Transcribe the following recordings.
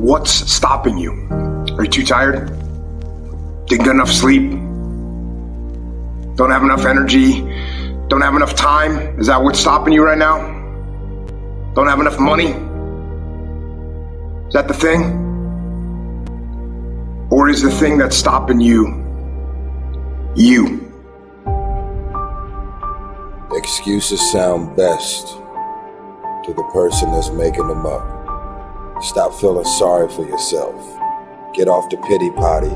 What's stopping you? Are you too tired? Didn't get enough sleep? Don't have enough energy? Don't have enough time? Is that what's stopping you right now? Don't have enough money? Is that the thing? Or is the thing that's stopping you, you? Excuses sound best to the person that's making them up. Stop feeling sorry for yourself. Get off the pity potty.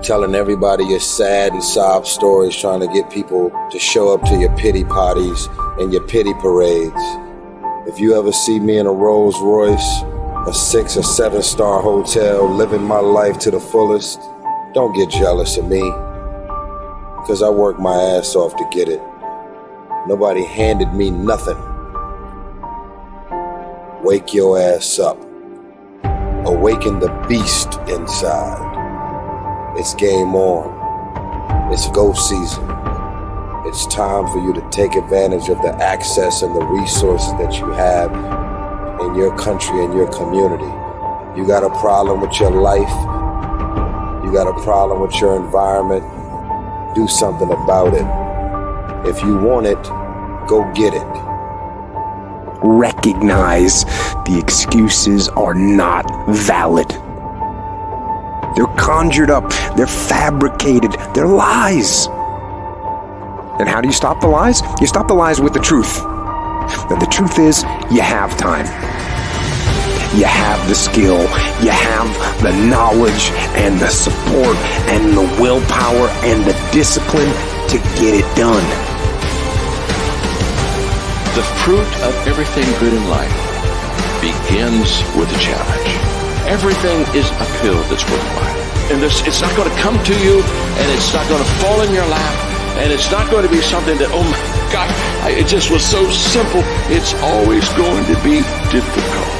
Telling everybody your sad and sob stories, trying to get people to show up to your pity potties and your pity parades. If you ever see me in a Rolls Royce, a 6 or 7 star hotel, living my life to the fullest, don't get jealous of me, because I worked my ass off to get it. Nobody handed me nothing. Wake your ass up. Awaken the beast inside. It's game on. It's go season. It's time for you to take advantage of the access and the resources that you have in your country and your community. You got a problem with your life. You got a problem with your environment. Do something about it. If you want it, go get it. Recognize the excuses are not valid. They're conjured up, they're fabricated, they're lies. And how do you stop the lies? You stop the lies with the truth. And the truth is, you have time. You have the skill, you have the knowledge and the support and the willpower and the discipline to get it done. The fruit of everything good in life begins with a challenge. Everything is uphill that's worthwhile. And it's not going to come to you, and it's not going to fall in your lap, and it's not going to be something that, oh my God, it just was so simple. It's always going to be difficult.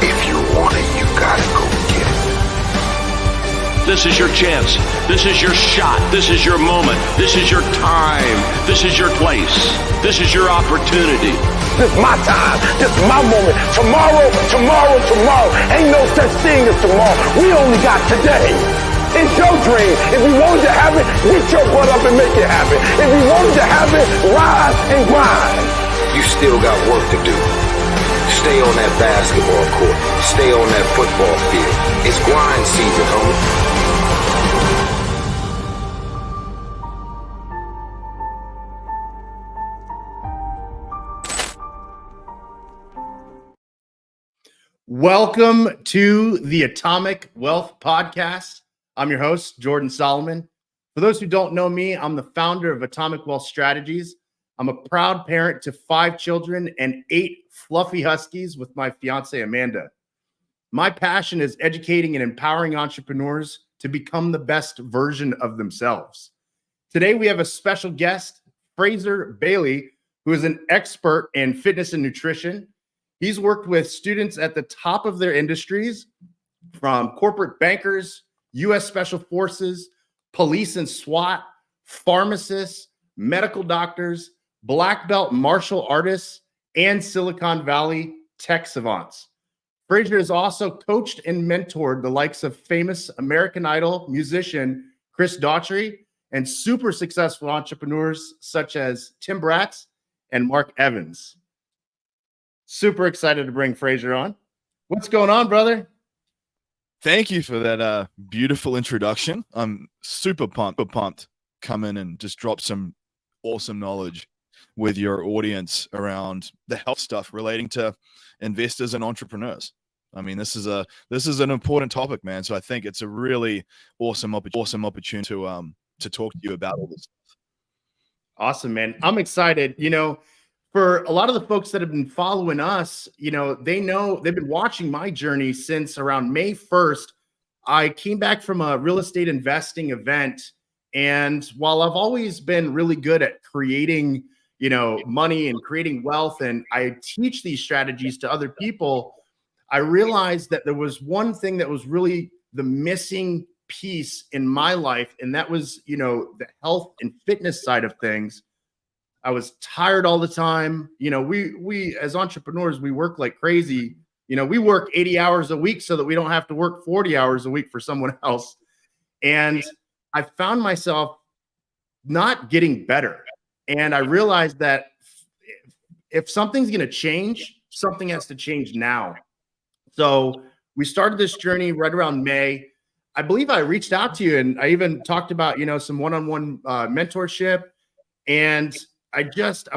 If you want it, you gotta go get it. This is your chance. This is your shot. This is your moment. This is your time. This is your place. This is your opportunity. This is my time. This is my moment. Tomorrow. Ain't no such thing as tomorrow. We only got today. It's your dream. If you wanted to have it, get your butt up and make it happen. If you wanted to have it, rise and grind. You still got work to do. Stay on that basketball court. Stay on that football field. It's grind season, homie. Welcome to the Atomic Wealth Podcast. I'm your host, Jordan Solomon. For those who don't know me, I'm the founder of Atomic Wealth Strategies. I'm a proud parent to 5 children and 8 fluffy huskies with my fiance, Amanda. My passion is educating and empowering entrepreneurs to become the best version of themselves. Today, we have a special guest, Fraser Bailey, who is an expert in fitness and nutrition. He's worked with students at the top of their industries, from corporate bankers, U.S. Special Forces, police and SWAT, pharmacists, medical doctors, black belt martial artists, and Silicon Valley tech savants. Fraser has also coached and mentored the likes of famous American Idol musician Chris Daughtry and super successful entrepreneurs such as Tim Bratz and Mark Evans. Super excited to bring Fraser on. What's going on, brother? Thank you for that beautiful introduction. I'm super pumped come in and just drop some awesome knowledge with your audience around the health stuff relating to investors and entrepreneurs. I mean, this is an important topic, man. So I think it's a really awesome opportunity to talk to you about all this stuff. Awesome, man. I'm excited. For a lot of the folks that have been following us, they've been watching my journey since around May 1st. I came back from a real estate investing event. And while I've always been really good at creating, money and creating wealth, and I teach these strategies to other people, I realized that there was one thing that was really the missing piece in my life. And that was, the health and fitness side of things. I was tired all the time. We as entrepreneurs, we work like crazy, we work 80 hours a week so that we don't have to work 40 hours a week for someone else. And I found myself not getting better. And I realized that if something's going to change, something has to change now. So we started this journey right around May. I believe I reached out to you and I even talked about, some one-on-one mentorship. And I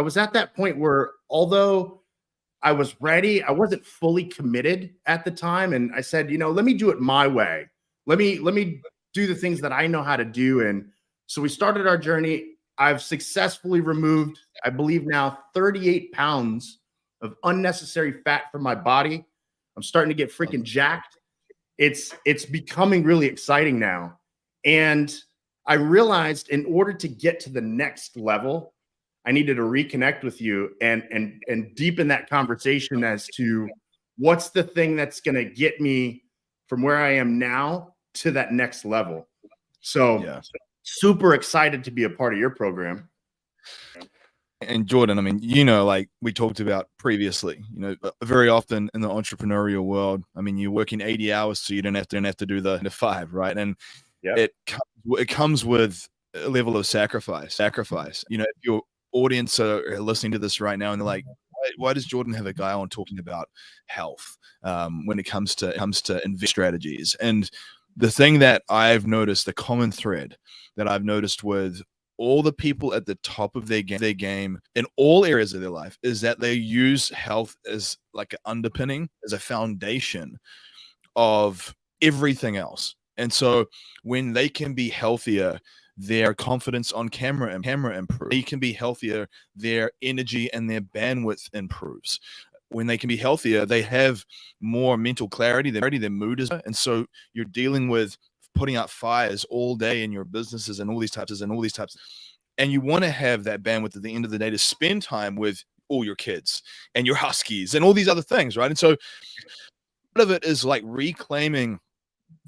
was at that point where, although I was ready, I wasn't fully committed at the time. And I said, let me do it my way. Let me do the things that I know how to do. And so we started our journey. I've successfully removed, I believe now, 38 pounds of unnecessary fat from my body. I'm starting to get freaking jacked. It's becoming really exciting now. And I realized in order to get to the next level, I needed to reconnect with you and deepen that conversation as to what's the thing that's going to get me from where I am now to that next level. So super excited to be a part of your program. And Jordan, I mean, like we talked about previously, very often in the entrepreneurial world, I mean, you're working 80 hours so you don't have to do the 5, right? And it comes with a level of sacrifice. If your audience are listening to this right now and they're like, why does Jordan have a guy on talking about health when it comes to invest strategies? And the thing that I've noticed, the common thread that I've noticed with all the people at the top of their game in all areas of their life is that they use health as like an underpinning, as a foundation of everything else. And so when they can be healthier, their confidence on camera improves. They can be healthier, their energy and their bandwidth improves. When they can be healthier, they have more mental clarity, their mood is better. And so you're dealing with putting out fires all day in your businesses and all these types. And you want to have that bandwidth at the end of the day to spend time with all your kids and your huskies and all these other things, right? And so part of it is like reclaiming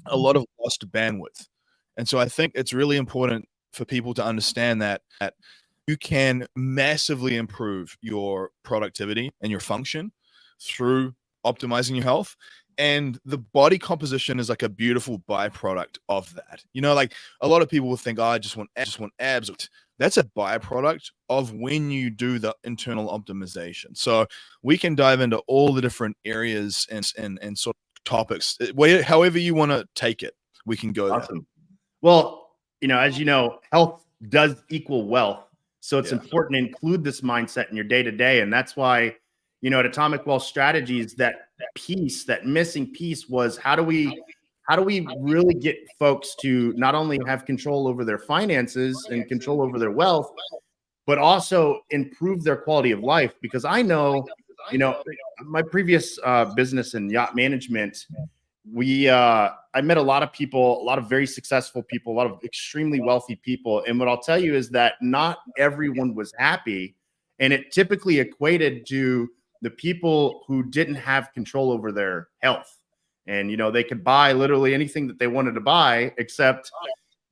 a lot of lost bandwidth. And so I think it's really important for people to understand that you can massively improve your productivity and your function through optimizing your health. And the body composition is like a beautiful byproduct of that. Like a lot of people will think, I just want abs. That's a byproduct of when you do the internal optimization. So we can dive into all the different areas and sort of topics, however you want to take it. We can go there. Well, as you know, health does equal wealth. So it's important to include this mindset in your day-to-day. And that's why, at Atomic Wealth Strategies, that missing piece was how do we really get folks to not only have control over their finances and control over their wealth, but also improve their quality of life? Because I know, my previous business in yacht management, I met a lot of people, a lot of very successful people, a lot of extremely wealthy people. And what I'll tell you is that not everyone was happy. And it typically equated to the people who didn't have control over their health. And, they could buy literally anything that they wanted to buy, except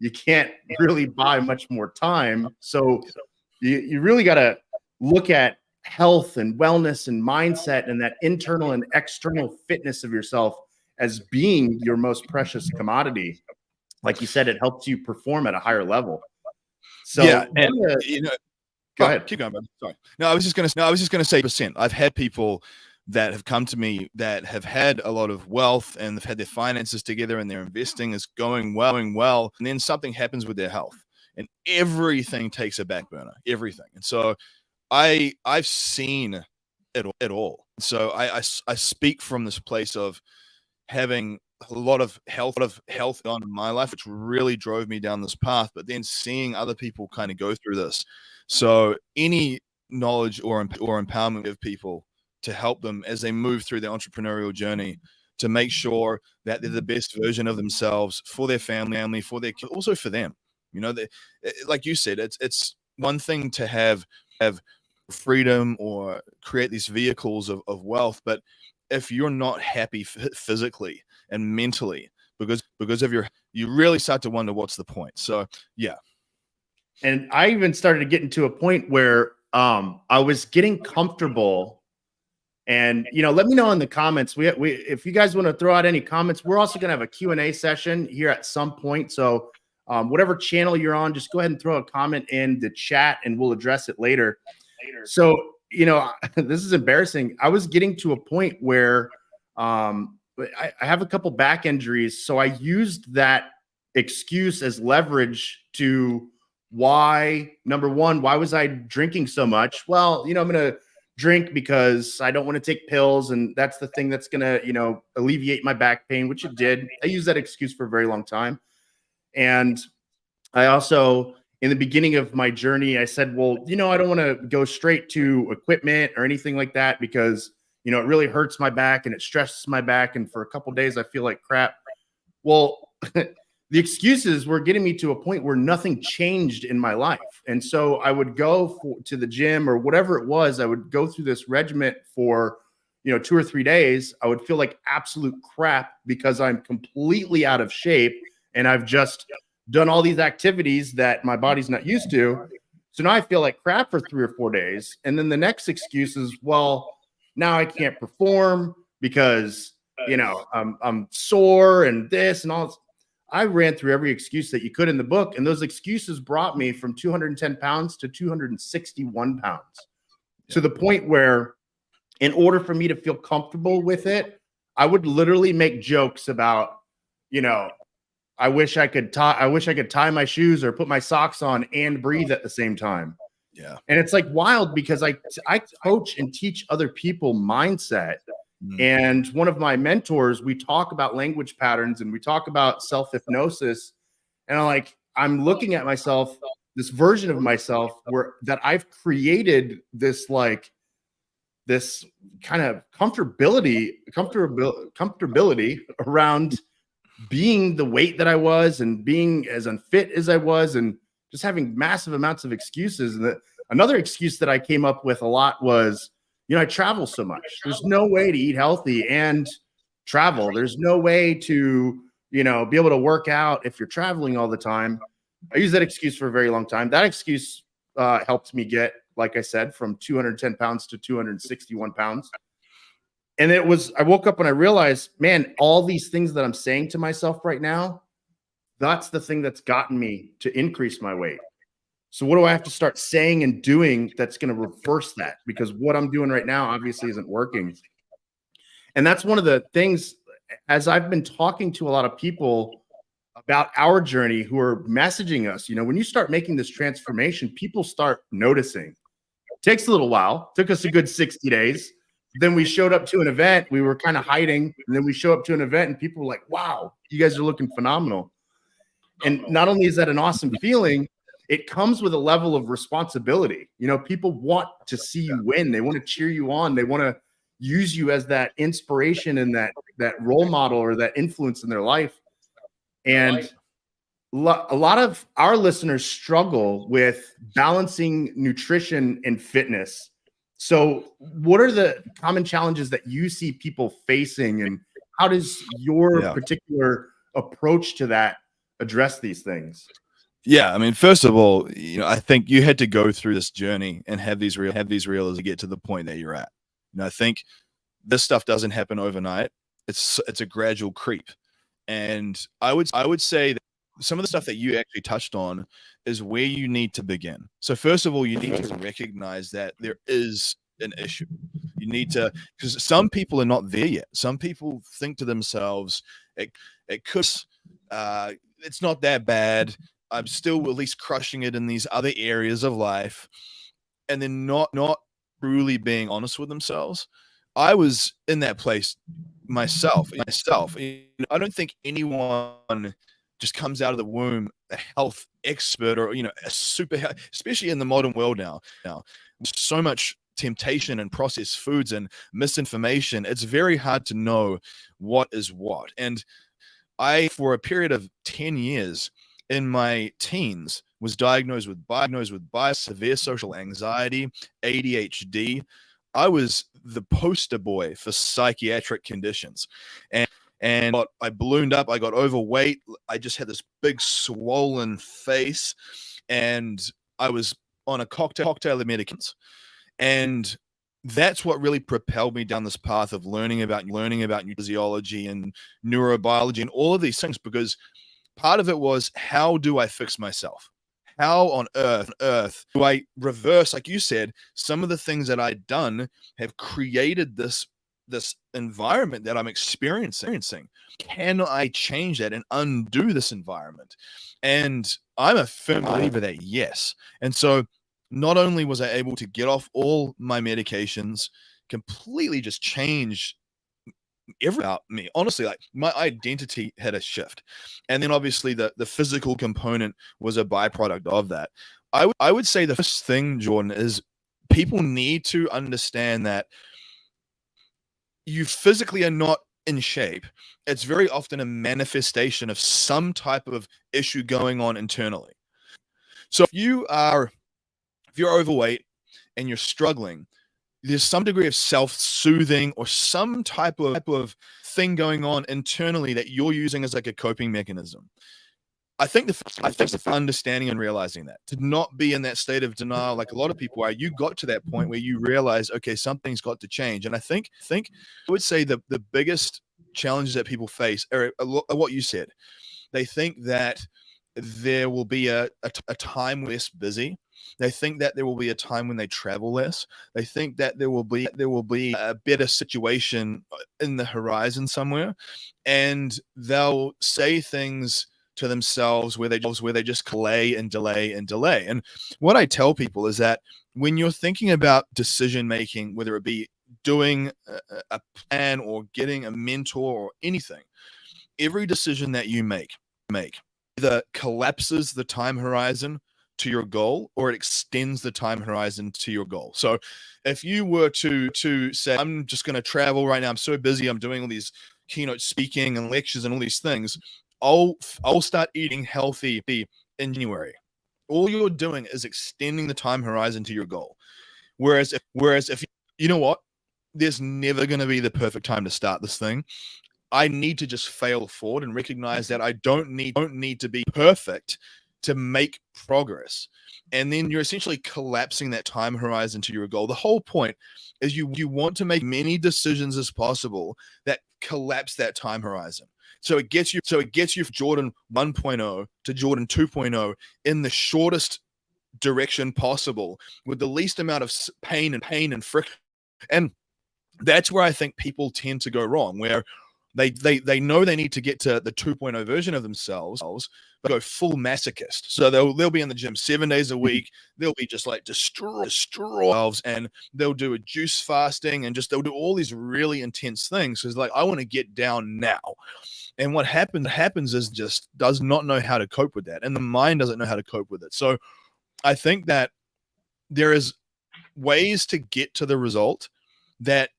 you can't really buy much more time. So you really got to look at health and wellness and mindset and that internal and external fitness of yourself as being your most precious commodity. Like you said, it helps you perform at a higher level. So go ahead. Keep going, man. Sorry. No, I was just gonna say percent. I've had people that have come to me that have had a lot of wealth and they've had their finances together and their investing is going well, and then something happens with their health and everything takes a back burner, everything. And so I've seen it all. So I speak from this place of having a lot of health on in my life, which really drove me down this path, but then seeing other people kind of go through this. So any knowledge or empowerment of people to help them as they move through their entrepreneurial journey to make sure that they're the best version of themselves for their family, for their kids, also for them. Like you said, it's one thing to have freedom or create these vehicles of wealth, but if you're not happy physically and mentally because of you really start to wonder what's the point. So yeah. And I even started getting to a point where I was getting comfortable And, let me know in the comments. We if you guys want to throw out any comments, we're also going to have a Q&A session here at some point. So whatever channel you're on, just go ahead and throw a comment in the chat and we'll address it later. So, this is embarrassing. I was getting to a point where I have a couple back injuries. So I used that excuse as leverage to number one, why was I drinking so much? Well, I'm going to drink because I don't want to take pills. And that's the thing that's going to, alleviate my back pain, which it did. I used that excuse for a very long time. And I also, in the beginning of my journey, I said, well, I don't want to go straight to equipment or anything like that because, it really hurts my back and it stresses my back. And for a couple of days, I feel like crap. Well, the excuses were getting me to a point where nothing changed in my life. And so I would go to the gym or whatever it was. I would go through this regiment for, 2 or 3 days. I would feel like absolute crap because I'm completely out of shape and I've just done all these activities that my body's not used to. So now I feel like crap for 3 or 4 days. And then the next excuse is, well, now I can't perform because, I'm sore and this and all this. I ran through every excuse that you could in the book. And those excuses brought me from 210 pounds to 261 pounds to the point where in order for me to feel comfortable with it, I would literally make jokes about, I wish I could tie my shoes or put my socks on and breathe at the same time. Yeah. And it's like wild because I coach and teach other people mindset. And one of my mentors, we talk about language patterns and we talk about self-hypnosis. And I'm looking at myself, this version of myself that I've created this kind of comfortability around being the weight that I was and being as unfit as I was and just having massive amounts of excuses. And another excuse that I came up with a lot was, I travel so much. There's no way to eat healthy and travel. There's no way to, be able to work out if you're traveling all the time. I used that excuse for a very long time. That excuse helped me get, like I said, from 210 pounds to 261 pounds. And I woke up and I realized, man, all these things that I'm saying to myself right now, that's the thing that's gotten me to increase my weight. So what do I have to start saying and doing that's going to reverse that? Because what I'm doing right now obviously isn't working. And that's one of the things, as I've been talking to a lot of people about our journey who are messaging us, when you start making this transformation, people start noticing. It takes a little while. It took us a good 60 days. Then we showed up to an event. We were kind of hiding. And then we show up to an event and people were like, wow, you guys are looking phenomenal. And not only is that an awesome feeling, it comes with a level of responsibility. People want to see you win. They want to cheer you on. They want to use you as that inspiration and that role model or that influence in their life. And a lot of our listeners struggle with balancing nutrition and fitness. So what are the common challenges that you see people facing, and how does your particular approach to that address these things? Yeah, I mean, first of all, I think you had to go through this journey and have these realizations to get to the point that you're at. I think this stuff doesn't happen overnight. It's a gradual creep, and I would say that some of the stuff that you actually touched on is where you need to begin. So first of all, you need to recognize that there is an issue. You need to, because some people are not there yet. Some people think to themselves, it could, it's not that bad. I'm still at least crushing it in these other areas of life, and they're not truly being honest with themselves. I was in that place myself. I don't think anyone just comes out of the womb a health expert or a super, especially in the modern world now. So much temptation and processed foods and misinformation. It's very hard to know what is what. And I, for a period of 10 years, in my teens, was diagnosed with severe social anxiety, ADHD. I was the poster boy for psychiatric conditions, and I ballooned up. I got overweight. I just had this big swollen face, and I was on a cocktail of medications. And that's what really propelled me down this path of learning about physiology and neurobiology and all of these things, because part of it was, how do I fix myself? How on earth do I reverse, like you said, some of the things that I'd done have created this environment that I'm experiencing? Can I change that and undo this environment? And I'm a firm believer that yes. And so not only was I able to get off all my medications, completely just change about me, honestly, like my identity had a shift, and then obviously the physical component was a byproduct of that. I would say the first thing, Jordan, is people need to understand that you physically are not in shape. It's very often a manifestation of some type of issue going on internally. So if you're overweight and you're struggling, there's some degree of self-soothing or some type of thing going on internally that you're using as like a coping mechanism. I think the understanding and realizing that, to not be in that state of denial like a lot of people are. You got to that point where you realize, okay, something's got to change. And I think I would say the biggest challenges that people face are what you said. They think that there will be a time less busy. They think that there will be a time when they travel less. They think that there will be a better situation in the horizon somewhere, and they'll say things to themselves where they just delay and delay and delay. And what I tell people is that when you're thinking about decision making, whether it be doing a plan or getting a mentor or anything, every decision that you make either collapses the time horizon to your goal, or it extends the time horizon to your goal. So if you were to say, I'm just going to travel right now, I'm so busy, I'm doing all these keynote speaking and lectures and all these things, I'll start eating healthy in January. All you're doing is extending the time horizon to your goal. Whereas if you know what, there's never going to be the perfect time to start this thing. I need to just fail forward and recognize that I don't need to be perfect to make progress. And then you're essentially collapsing that time horizon to your goal. The whole point is you want to make many decisions as possible that collapse that time horizon. So it gets you from Jordan 1.0 to Jordan 2.0 in the shortest direction possible with the least amount of pain and friction. And that's where I think people tend to go wrong, where they know they need to get to the 2.0 version of themselves, but go full masochist. So they'll be in the gym 7 days a week. They'll be just like destroy themselves, and they'll do a juice fasting, and they'll do all these really intense things. Because like, I want to get down now. And what happens is just does not know how to cope with that, and the mind doesn't know how to cope with it. So I think that there is ways to get to the result that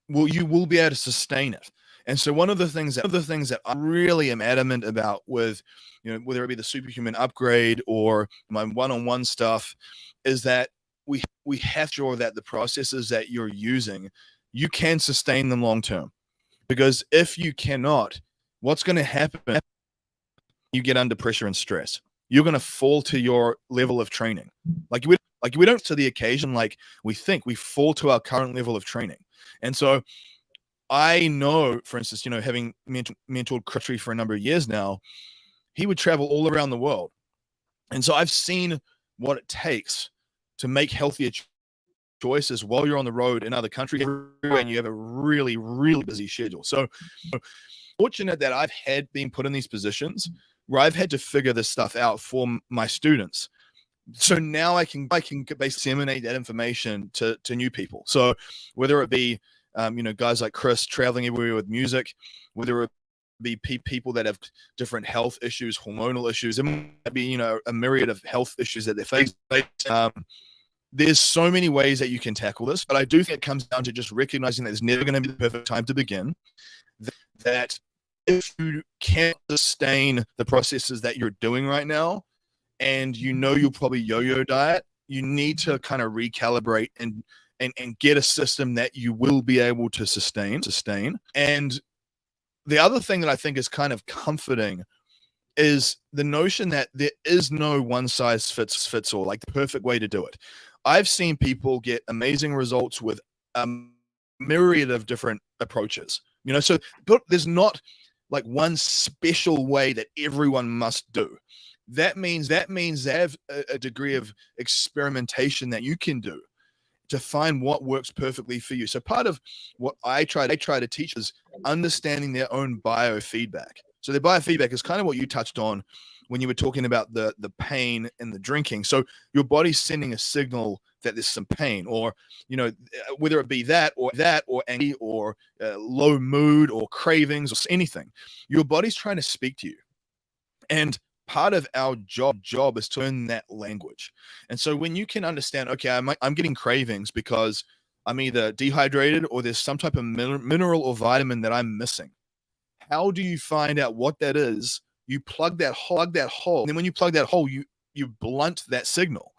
you will be able to sustain it. And so one of the things that I really am adamant about with, whether it be the superhuman upgrade or my one-on-one stuff, is that we have to ensure that the processes that you're using, you can sustain them long term. Because if you cannot, what's going to happen? You get under pressure and stress. You're going to fall to your level of training. Like we don't to the occasion like we think. We fall to our current level of training. And so I know, for instance, having mentored Chris for a number of years now, he would travel all around the world. And so I've seen what it takes to make healthier choices while you're on the road in other countries and you have a really, really busy schedule. So fortunate that I've been put in these positions where I've had to figure this stuff out for my students. So now I can basically disseminate that information to new people. So whether it be guys like Chris traveling everywhere with music, whether it be people that have different health issues, hormonal issues, it might be, a myriad of health issues that they're facing. There's so many ways that you can tackle this, but I do think it comes down to just recognizing that there's never going to be the perfect time to begin. That if you can't sustain the processes that you're doing right now, and you'll probably yo-yo diet, you need to kind of recalibrate and get a system that you will be able to sustain. And the other thing that I think is kind of comforting is the notion that there is no one size fits all, like the perfect way to do it. I've seen people get amazing results with myriad of different approaches, so but there's not like one special way that everyone must do. That means they have a degree of experimentation that you can do to find what works perfectly for you. So part of what I try to teach is understanding their own biofeedback. So their biofeedback is kind of what you touched on when you were talking about the pain and the drinking. So your body's sending a signal that there's some pain, or whether it be that or angry or low mood or cravings or anything, your body's trying to speak to you. And part of our job is to learn that language. And so when you can understand, okay, I'm getting cravings because I'm either dehydrated or there's some type of mineral or vitamin that I'm missing. How do you find out what that is? You plug that hole. And then when you plug that hole, you blunt that signal.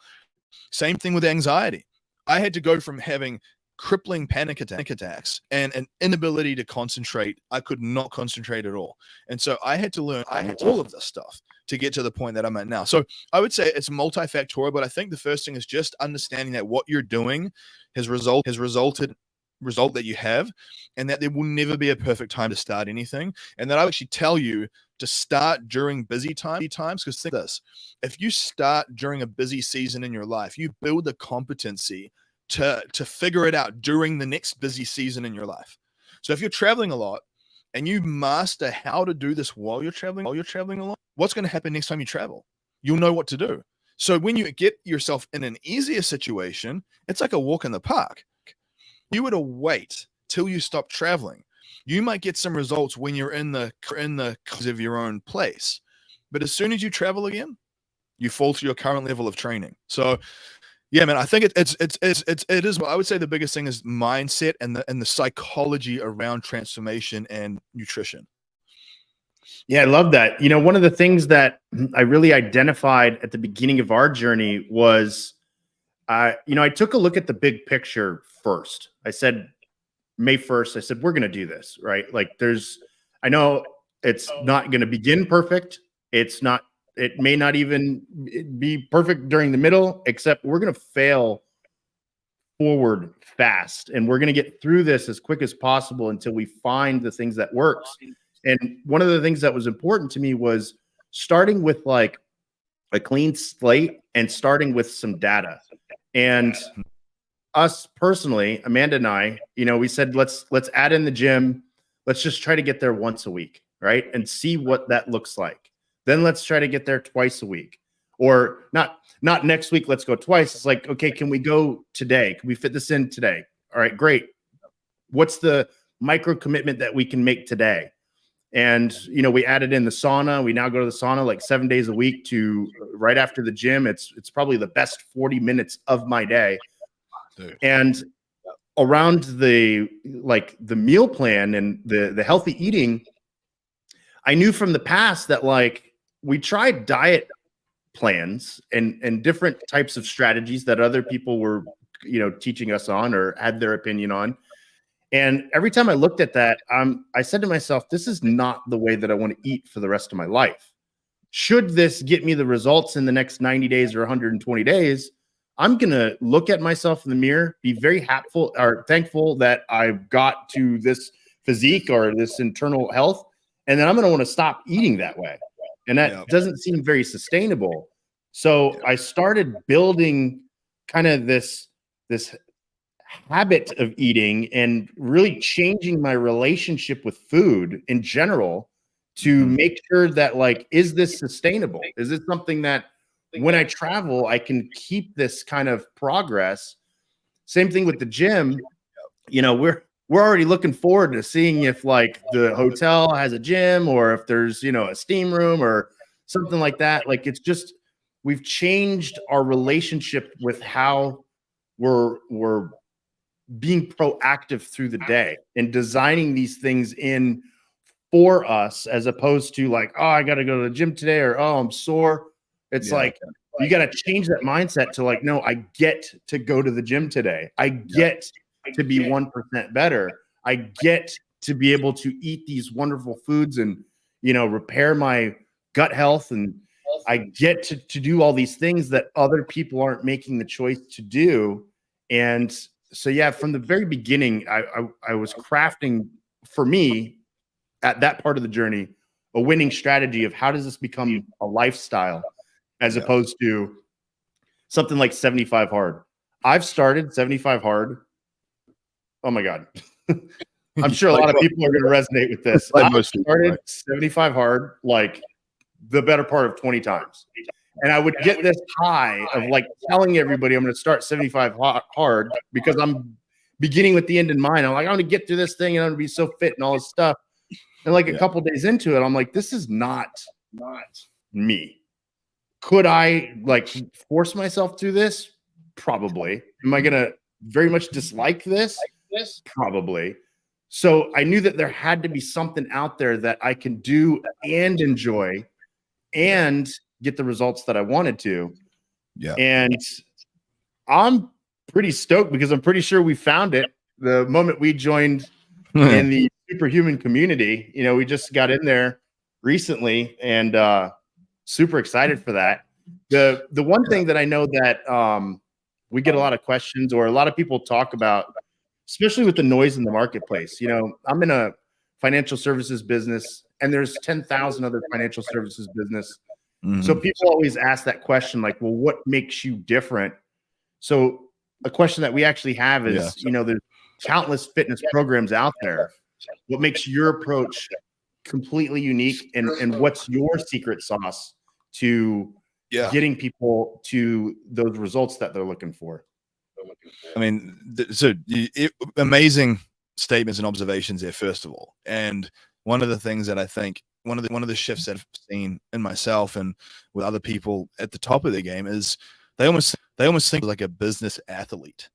Same thing with anxiety. I had to go from having crippling panic attacks and an inability to concentrate. I could not concentrate at all. And so I had to learn all of this stuff to get to the point that I'm at now. So I would say it's multifactorial, but I think the first thing is just understanding that what you're doing has resulted that you have, and that there will never be a perfect time to start anything. And that I would actually tell you to start during busy times, because think this, if you start during a busy season in your life, you build the competency to figure it out during the next busy season in your life. So if you're traveling a lot and you master how to do this while you're traveling a lot, what's going to happen next time you travel? You'll know what to do. So when you get yourself in an easier situation, it's like a walk in the park. You were to wait till you stop traveling, you might get some results when you're in the of your own place. But as soon as you travel again, you fall to your current level of training. So yeah, man, I think it is. I would say the biggest thing is mindset and the psychology around transformation and nutrition. Yeah, I love that. One of the things that I really identified at the beginning of our journey was, I took a look at the big picture first. I said, May 1st, I said, we're going to do this, right? Like I know it's not going to begin perfect. It may not even be perfect during the middle, except we're going to fail forward fast. And we're going to get through this as quick as possible until we find the things that works. And one of the things that was important to me was starting with like a clean slate and starting with some data. And us personally, Amanda and I, we said, let's add in the gym. Let's just try to get there once a week, right? And see what that looks like. Then let's try to get there twice a week, or not next week. Let's go twice. It's like, okay, can we go today? Can we fit this in today? All right, great. What's the micro commitment that we can make today? And, we added in the sauna. We now go to the sauna like 7 days a week to right after the gym. It's probably the best 40 minutes of my day. Dude. And around the meal plan and the healthy eating, I knew from the past that we tried diet plans and different types of strategies that other people were, teaching us on or had their opinion on. And every time I looked at that, I said to myself, this is not the way that I want to eat for the rest of my life. Should this get me the results in the next 90 days or 120 days, I'm going to look at myself in the mirror, be very thankful that I've got to this physique or this internal health. And then I'm going to want to stop eating that way. And that doesn't seem very sustainable. So I started building kind of this habit of eating and really changing my relationship with food in general to make sure that is this sustainable? Is this something that when I travel, I can keep this kind of progress? Same thing with the gym. We're already looking forward to seeing if the hotel has a gym or if there's, a steam room or something like that. It's just, we've changed our relationship with how we're being proactive through the day and designing these things in for us, as opposed to oh, I got to go to the gym today, or, oh, I'm sore. It's you got to change that mindset to no, I get to go to the gym today. I get to be 1% better. I get to be able to eat these wonderful foods and, repair my gut health. And I get to do all these things that other people aren't making the choice to do. And so yeah, from the very beginning, I was crafting for me at that part of the journey a winning strategy of how does this become a lifestyle as opposed to something like 75 hard. I've started 75 hard. Oh my God. I'm sure a lot of people are going to resonate with this. Like I most people, started right? 75 hard like the better part of 20 times. And I would get this high of like telling everybody I'm going to start 75 hard because I'm beginning with the end in mind. I'm like, I'm going to get through this thing and I'm going to be so fit and all this stuff. And like a couple days into it, I'm like, this is not me. Could I like force myself through this? Probably. Am I going to very much dislike this? Probably. So I knew that there had to be something out there that I can do and enjoy and get the results that I wanted to. Yeah. And I'm pretty stoked because I'm pretty sure we found it the moment we joined in the superhuman community. You know, we just got in there recently and super excited for that. The one thing that I know that we get a lot of questions or a lot of people talk about, especially with the noise in the marketplace. You know, I'm in a financial services business and there's 10,000 other financial services business. So people always ask that question, like, well, what makes you different? So a question that we actually have is, you know, there's countless fitness programs out there. What makes your approach completely unique, and what's your secret sauce to getting people to those results that they're looking for? I mean, amazing statements and observations there, first of all. And one of the things that I think one of the shifts that I've seen in myself and with other people at the top of their game is they almost think like a business athlete.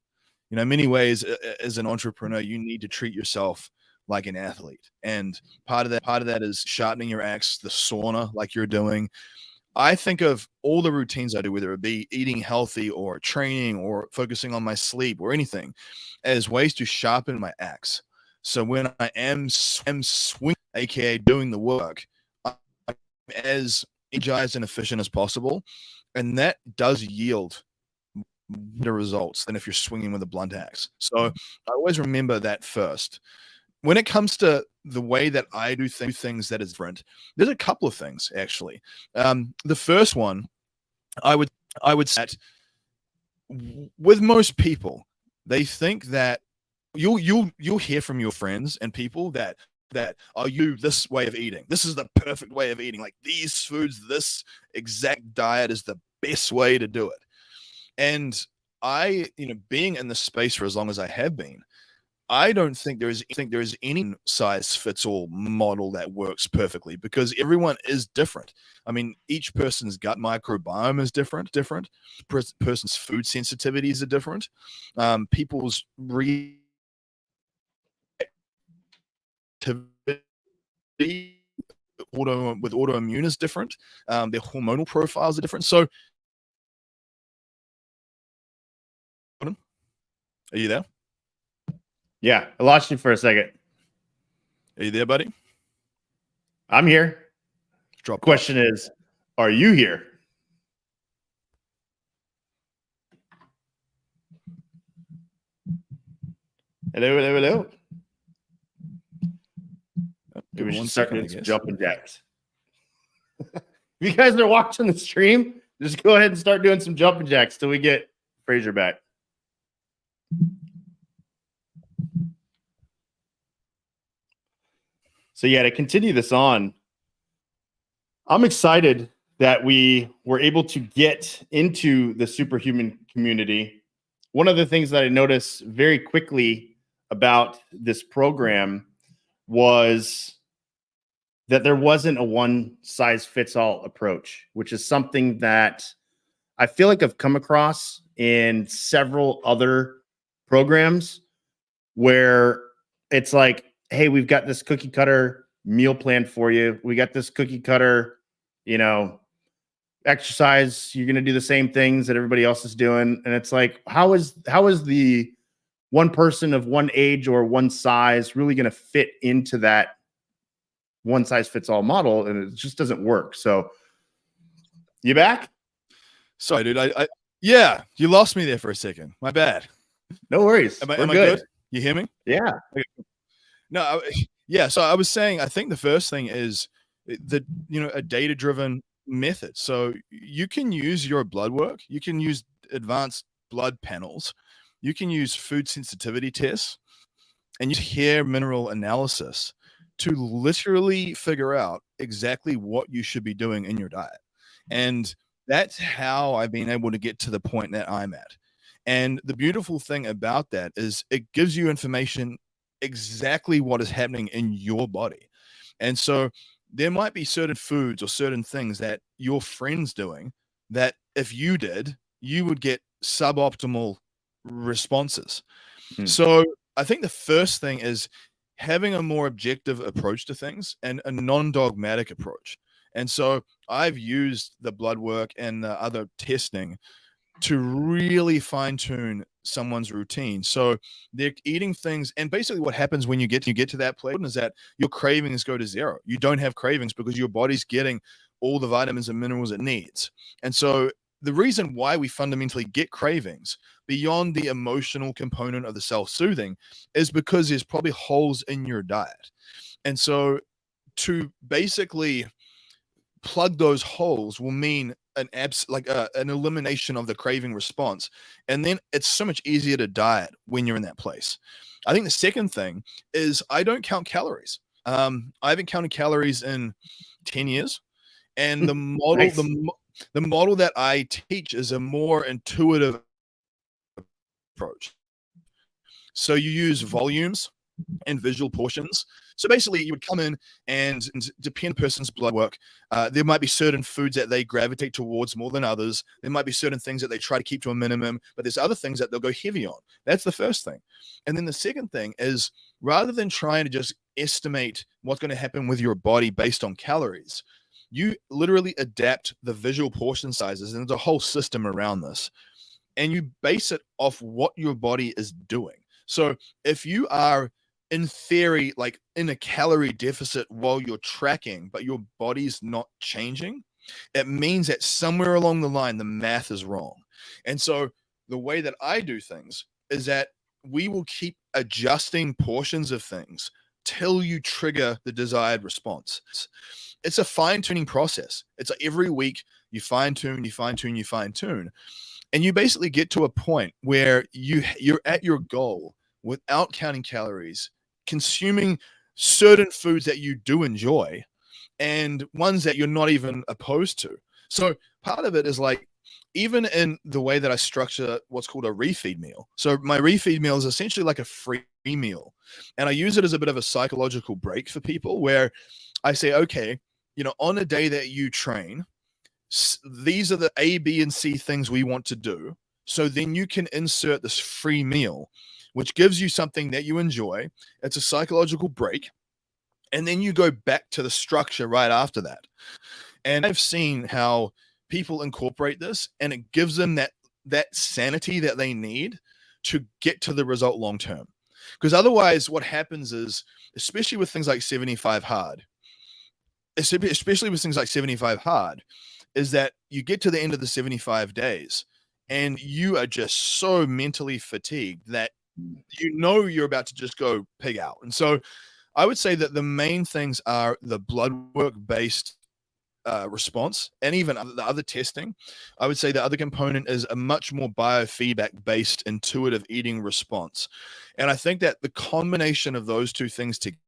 You know, in many ways, as an entrepreneur, you need to treat yourself like an athlete. And part of that is sharpening your axe, the sauna, like you're doing. I think of all the routines I do, whether it be eating healthy or training or focusing on my sleep or anything, as ways to sharpen my axe. So when I am swinging, aka doing the work, I'm as energized and efficient as possible, and that does yield better results than if you're swinging with a blunt axe. So I always remember that first. When it comes to the way that I do things that is different, there's a couple of things actually. The first one, I would say that with most people, they think that you'll hear from your friends and people that you this way of eating. This is the perfect way of eating. Like these foods, this exact diet is the best way to do it. And I, being in the space for as long as I have been, I don't think there is any size fits all model that works perfectly because everyone is different. I mean, each person's gut microbiome is different. Person's food sensitivities are different. People's reactivity with autoimmune is different. Their hormonal profiles are different. So, are you there? Yeah, I lost you for a second. Are you there, buddy? I'm here. Drop. Question is, are you here? Hello. Maybe we should start doing some jumping jacks. If you guys are watching the stream, just go ahead and start doing some jumping jacks till we get Fraser back. So yeah, to continue this on, I'm excited that we were able to get into the superhuman community. One of the things that I noticed very quickly about this program was that there wasn't a one size fits all approach, which is something that I feel like I've come across in several other programs where it's like, hey, we've got this cookie cutter meal plan for you. We got this cookie cutter, exercise. You're going to do the same things that everybody else is doing. And it's like, how is the one person of one age or one size really going to fit into that one size fits all model? And it just doesn't work. So you back? Sorry, dude. Yeah, you lost me there for a second. My bad. No worries. Am We're I good. good? You hear me? Yeah. No, yeah. So I was saying, I think the first thing is a data-driven method. So you can use your blood work, you can use advanced blood panels, you can use food sensitivity tests, and use hair mineral analysis to literally figure out exactly what you should be doing in your diet. And that's how I've been able to get to the point that I'm at. And the beautiful thing about that is it gives you information exactly what is happening in your body. And so there might be certain foods or certain things that your friend's doing that if you did, you would get suboptimal responses. Hmm. So I think the first thing is having a more objective approach to things and a non-dogmatic approach. And so I've used the blood work and the other testing to really fine tune someone's routine. So they're eating things, and basically what happens when you get to that place is that your cravings go to zero. You don't have cravings because your body's getting all the vitamins and minerals it needs. And so the reason why we fundamentally get cravings beyond the emotional component of the self-soothing is because there's probably holes in your diet. And so to basically plug those holes will mean an elimination of the craving response, and then it's so much easier to diet when you're in that place. I think the second thing is I don't count calories. I haven't counted calories in 10 years, and the model Nice. the model that I teach is a more intuitive approach. So you use volumes and visual portions. So basically, you would come in and depend on the person's blood work. There might be certain foods that they gravitate towards more than others. There might be certain things that they try to keep to a minimum, but there's other things that they'll go heavy on. That's the first thing. And then the second thing is rather than trying to just estimate what's going to happen with your body based on calories, you literally adapt the visual portion sizes, and there's a whole system around this. And you base it off what your body is doing. So if you are in theory, like in a calorie deficit while you're tracking, but your body's not changing, it means that somewhere along the line, the math is wrong. And so the way that I do things is that we will keep adjusting portions of things till you trigger the desired response. It's a fine-tuning process. It's like every week you fine-tune, you fine-tune, you fine-tune. And you basically get to a point where you're at your goal without counting calories, consuming certain foods that you do enjoy and ones that you're not even opposed to. So part of it is like, even in the way that I structure what's called a refeed meal. So my refeed meal is essentially like a free meal. And I use it as a bit of a psychological break for people where I say, okay, on a day that you train, these are the A, B, and C things we want to do. So then you can insert this free meal, which gives you something that you enjoy. It's a psychological break. And then you go back to the structure right after that. And I've seen how people incorporate this, and it gives them that sanity that they need to get to the result long term. Because otherwise, what happens is, especially with things like 75 hard, is that you get to the end of the 75 days and you are just so mentally fatigued that you're about to just go pig out. And so I would say that the main things are the blood work based response, and even the other testing. I would say the other component is a much more biofeedback based intuitive eating response. And I think that the combination of those two things together,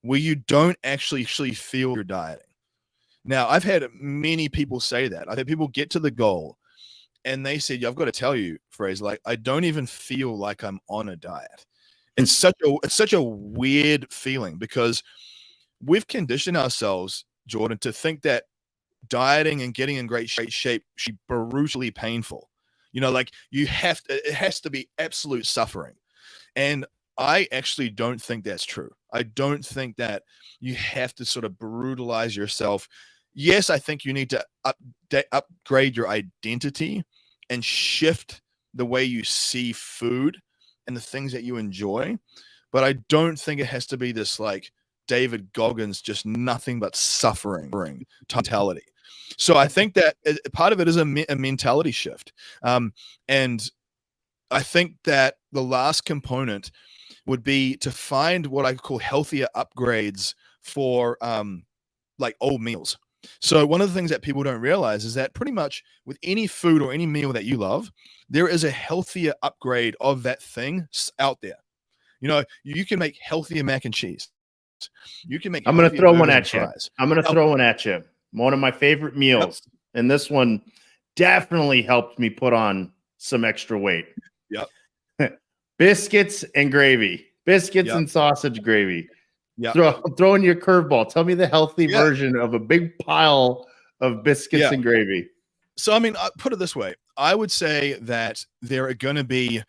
where you don't actually feel you're dieting. Now, I've had many people say that. I've had people get to the goal and they said, I've got to tell you, Fraser, like, I don't even feel like I'm on a diet. It's such a weird feeling because we've conditioned ourselves, Jordan, to think that dieting and getting in great shape should be brutally painful. Like it has to be absolute suffering. And I actually don't think that's true. I don't think that you have to sort of brutalize yourself. Yes, I think you need to upgrade your identity and shift the way you see food and the things that you enjoy. But I don't think it has to be this like David Goggins, just nothing but suffering mentality. So I think that part of it is a mentality shift. And I think that the last component would be to find what I call healthier upgrades for like old meals. So one of the things that people don't realize is that pretty much with any food or any meal that you love, there is a healthier upgrade of that thing out there. You can make healthier mac and cheese. You can make I'm going to healthier throw one burgers and at you. fries. I'm going to throw one at you. One of my favorite meals. And this one definitely helped me put on some extra weight. Yep. Biscuits and gravy. Biscuits Yep. and sausage gravy. Yep. Throwing your curveball. Tell me the healthy version of a big pile of biscuits and gravy. So, I mean, put it this way. I would say that there are going to be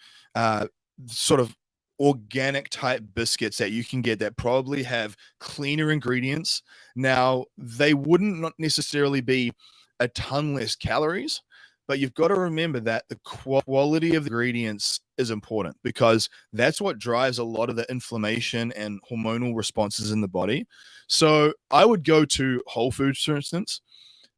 sort of organic type biscuits that you can get that probably have cleaner ingredients. Now, they wouldn't not necessarily be a ton less calories, but you've got to remember that the quality of the ingredients is important, because that's what drives a lot of the inflammation and hormonal responses in the body. So I would go to Whole Foods, for instance.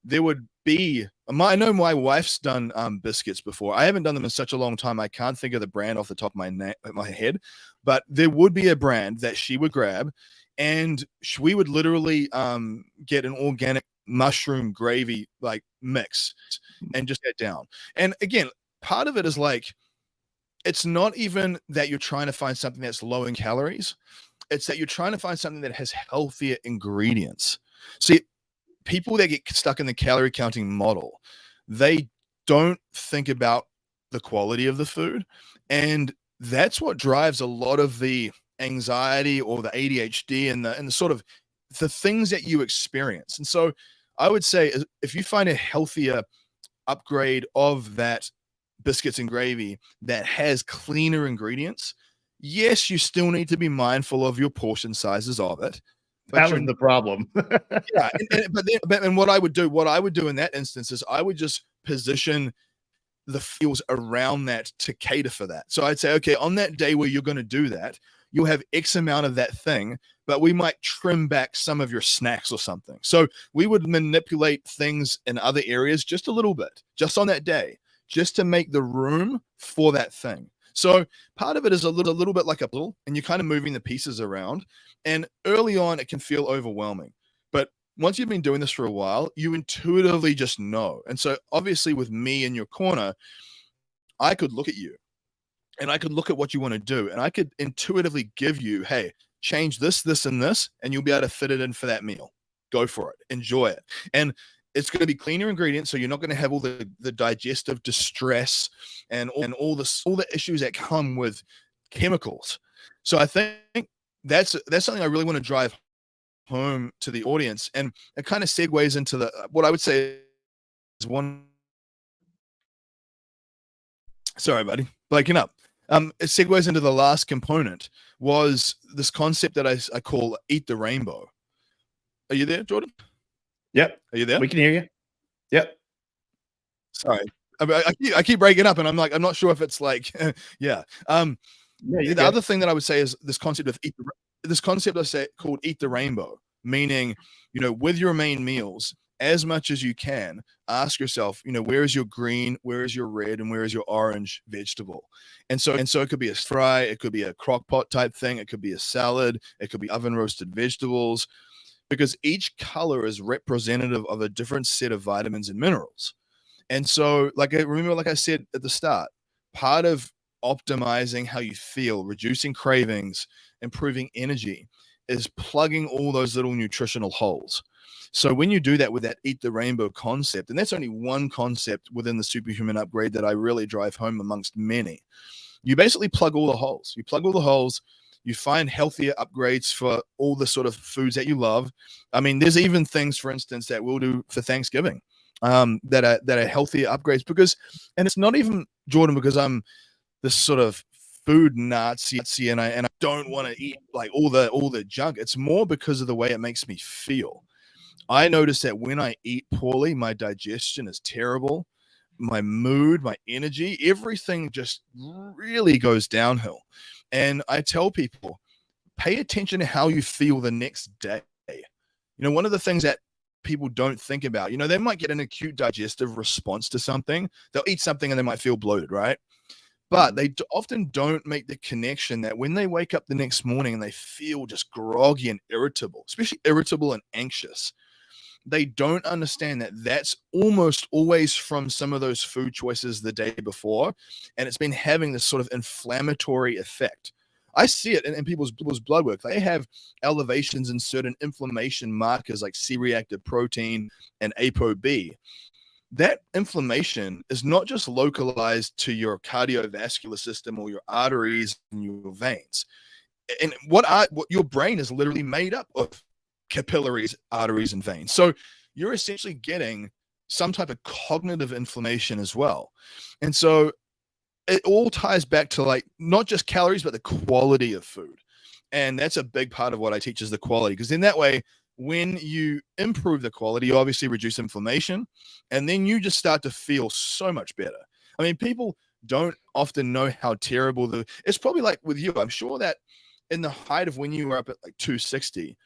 There would be I know my wife's done biscuits before. I haven't done them in such a long time. I can't think of the brand off the top of my head, but there would be a brand that she would grab, and we would literally get an organic mushroom gravy like mix and just get down. And again, part of it is like, it's not even that you're trying to find something that's low in calories. It's that you're trying to find something that has healthier ingredients. See, people that get stuck in the calorie counting model, they don't think about the quality of the food. And that's what drives a lot of the anxiety or the ADHD and the sort of the things that you experience. And so I would say, if you find a healthier upgrade of that biscuits and gravy that has cleaner ingredients, yes, you still need to be mindful of your portion sizes of it. That was the problem. Yeah, and what I would do in that instance is I would just position the fuels around that to cater for that. So I'd say, okay, on that day where you're going to do that, you'll have X amount of that thing, but we might trim back some of your snacks or something. So we would manipulate things in other areas just a little bit, just on that day, just to make the room for that thing. So part of it is a little bit like a puzzle, and you're kind of moving the pieces around. And early on, it can feel overwhelming. But once you've been doing this for a while, you intuitively just know. And so obviously with me in your corner, I could look at you and I could look at what you want to do, and I could intuitively give you, hey, change this, this, and this, and you'll be able to fit it in for that meal. Go for it. Enjoy it. And it's going to be cleaner ingredients, so you're not going to have all the digestive distress and all the issues that come with chemicals. So I think that's something I really want to drive home to the audience, and it kind of segues into what I would say is one. Sorry, buddy, breaking up. It segues into the last component, was this concept that I call eat the rainbow. Are you there, Jordan? Yep. Are you there? We can hear you. Yep. Sorry. I keep breaking up, and I'm like, I'm not sure if it's like, yeah. The other thing that I would say is this concept of called eat the rainbow, meaning, with your main meals, as much as you can, ask yourself, where is your green, where is your red, and where is your orange vegetable? And so it could be a fry, it could be a crock pot type thing, it could be a salad, it could be oven roasted vegetables, because each color is representative of a different set of vitamins and minerals. And so, like I said at the start, part of optimizing how you feel, reducing cravings, improving energy, is plugging all those little nutritional holes. So when you do that with that eat the rainbow concept, and that's only one concept within the superhuman upgrade that I really drive home amongst many, you basically plug all the holes. You find healthier upgrades for all the sort of foods that you love. I mean, there's even things, for instance, that we'll do for Thanksgiving that are healthier upgrades, and it's not even, Jordan, because I'm this sort of food Nazi and I don't want to eat like all the junk. It's more because of the way it makes me feel. I notice that when I eat poorly, my digestion is terrible. My mood, my energy, everything just really goes downhill. And I tell people, pay attention to how you feel the next day. One of the things that people don't think about. They might get an acute digestive response to something. They'll eat something and they might feel bloated, right? But they often don't make the connection that when they wake up the next morning and they feel just groggy and irritable, especially irritable and anxious, they don't understand that that's almost always from some of those food choices the day before. And it's been having this sort of inflammatory effect. I see it in people's blood work. They have elevations in certain inflammation markers like C-reactive protein and ApoB. That inflammation is not just localized to your cardiovascular system or your arteries and your veins. And what your brain is literally made up of capillaries, arteries, and veins. So you're essentially getting some type of cognitive inflammation as well. And so it all ties back to like not just calories, but the quality of food. And that's a big part of what I teach is the quality, because in that way, when you improve the quality, you obviously reduce inflammation, and then you just start to feel so much better. I mean, people don't often know how terrible it's probably like with you. I'm sure that in the height of when you were up at like 260,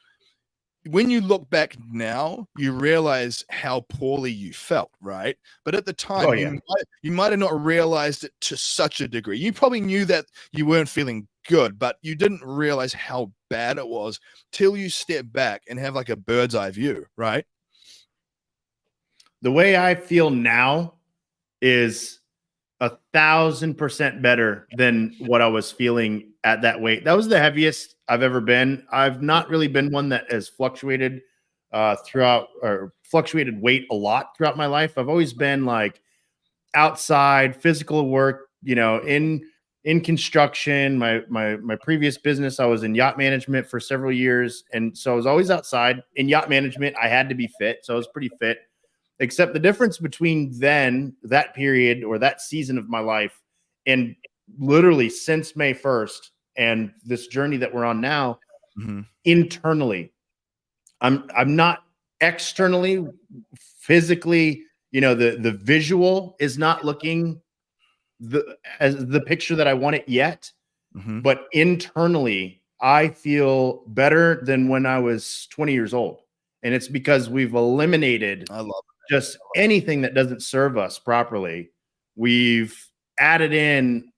when you look back now, you realize how poorly you felt, right? But at the time, you might have not realized it to such a degree. You probably knew that you weren't feeling good, but you didn't realize how bad it was till you step back and have like a bird's eye view, right? The way I feel now is 1,000% better than what I was feeling at that weight. That was the heaviest I've ever been. I've not really been one that has fluctuated fluctuated weight a lot throughout my life. I've always been like outside physical work, in construction. My previous business, I was in yacht management for several years. And so I was always outside. In yacht management, I had to be fit. So I was pretty fit. Except the difference between that period or that season of my life and literally since May 1st and this journey that we're on now, internally, I'm not externally, physically, the visual is not looking as the picture that I want it yet. But internally, I feel better than when I was 20 years old. And it's because we've eliminated just anything that doesn't serve us properly. We've added in,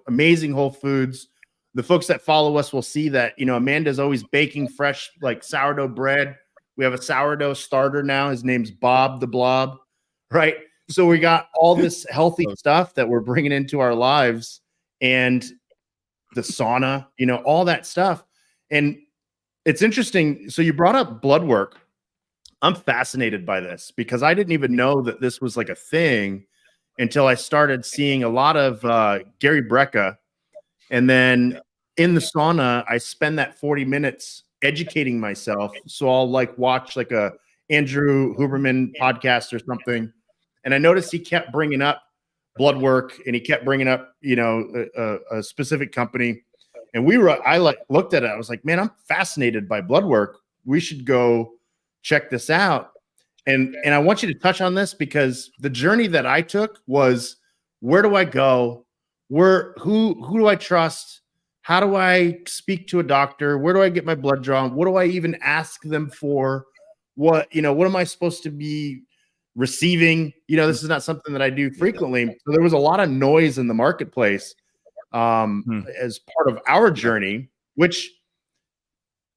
amazing whole foods. The folks that follow us will see that, Amanda's always baking fresh, like sourdough bread. We have a sourdough starter now. His name's Bob the Blob, right? So we got all this healthy stuff that we're bringing into our lives, and the sauna, all that stuff. And it's interesting. So you brought up blood work. I'm fascinated by this because I didn't even know that this was like a thing until I started seeing a lot of Gary Brecka. And then in the sauna, I spend that 40 minutes educating myself. So I'll like watch like a Andrew Huberman podcast or something. And I noticed he kept bringing up blood work, and he kept bringing up, a specific company. And I looked at it. I was like, man, I'm fascinated by blood work. We should go check this out. And I want you to touch on this because the journey that I took was, where do I go? Who do I trust? How do I speak to a doctor? Where do I get my blood drawn? What do I even ask them for? What am I supposed to be receiving? This is not something that I do frequently. So there was a lot of noise in the marketplace as part of our journey, which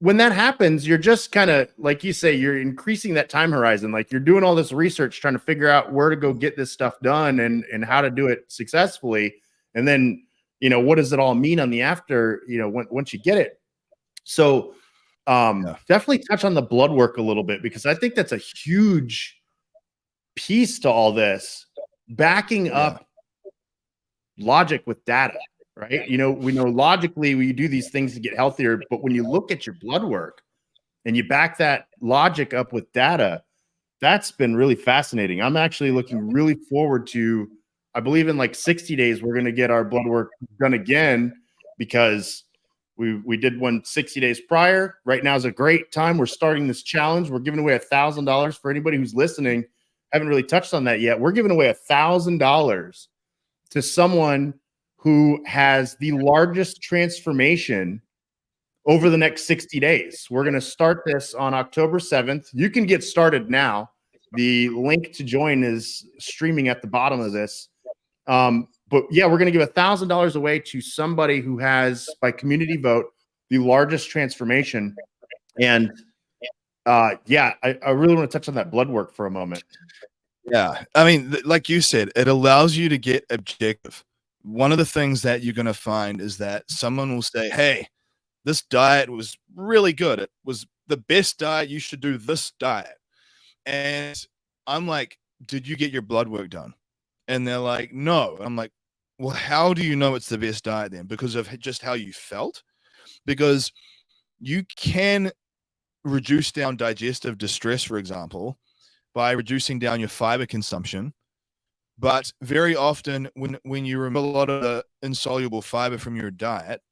when that happens, you're just kind of, like you say, you're increasing that time horizon. Like you're doing all this research, trying to figure out where to go get this stuff done and how to do it successfully. And then, what does it all mean on the after, once you get it? So definitely touch on the blood work a little bit, because I think that's a huge piece to all this, backing up logic with data, right? We know logically we do these things to get healthier, but when you look at your blood work and you back that logic up with data, that's been really fascinating. I'm actually looking really forward to, I believe in like 60 days, we're going to get our blood work done again, because we did one 60 days prior. Right now is a great time. We're starting this challenge. We're giving away $1,000 for anybody who's listening. Haven't really touched on that yet. We're giving away $1,000 to someone who has the largest transformation over the next 60 days. We're going to start this on October 7th. You can get started now. The link to join is streaming at the bottom of this. But yeah, we're going to give $1,000 away to somebody who has, by community vote, the largest transformation. And yeah, I really want to touch on that blood work for a moment. Yeah. I mean, like you said, it allows you to get objective. One of the things that you're going to find is that someone will say, hey, this diet was really good. It was the best diet. You should do this diet. And I'm like, did you get your blood work done? And they're like, no. I'm like, well, how do you know it's the best diet then? Because of just how you felt? Because you can reduce down digestive distress, for example, by reducing down your fiber consumption. But very often when you remove a lot of the insoluble fiber from your diet,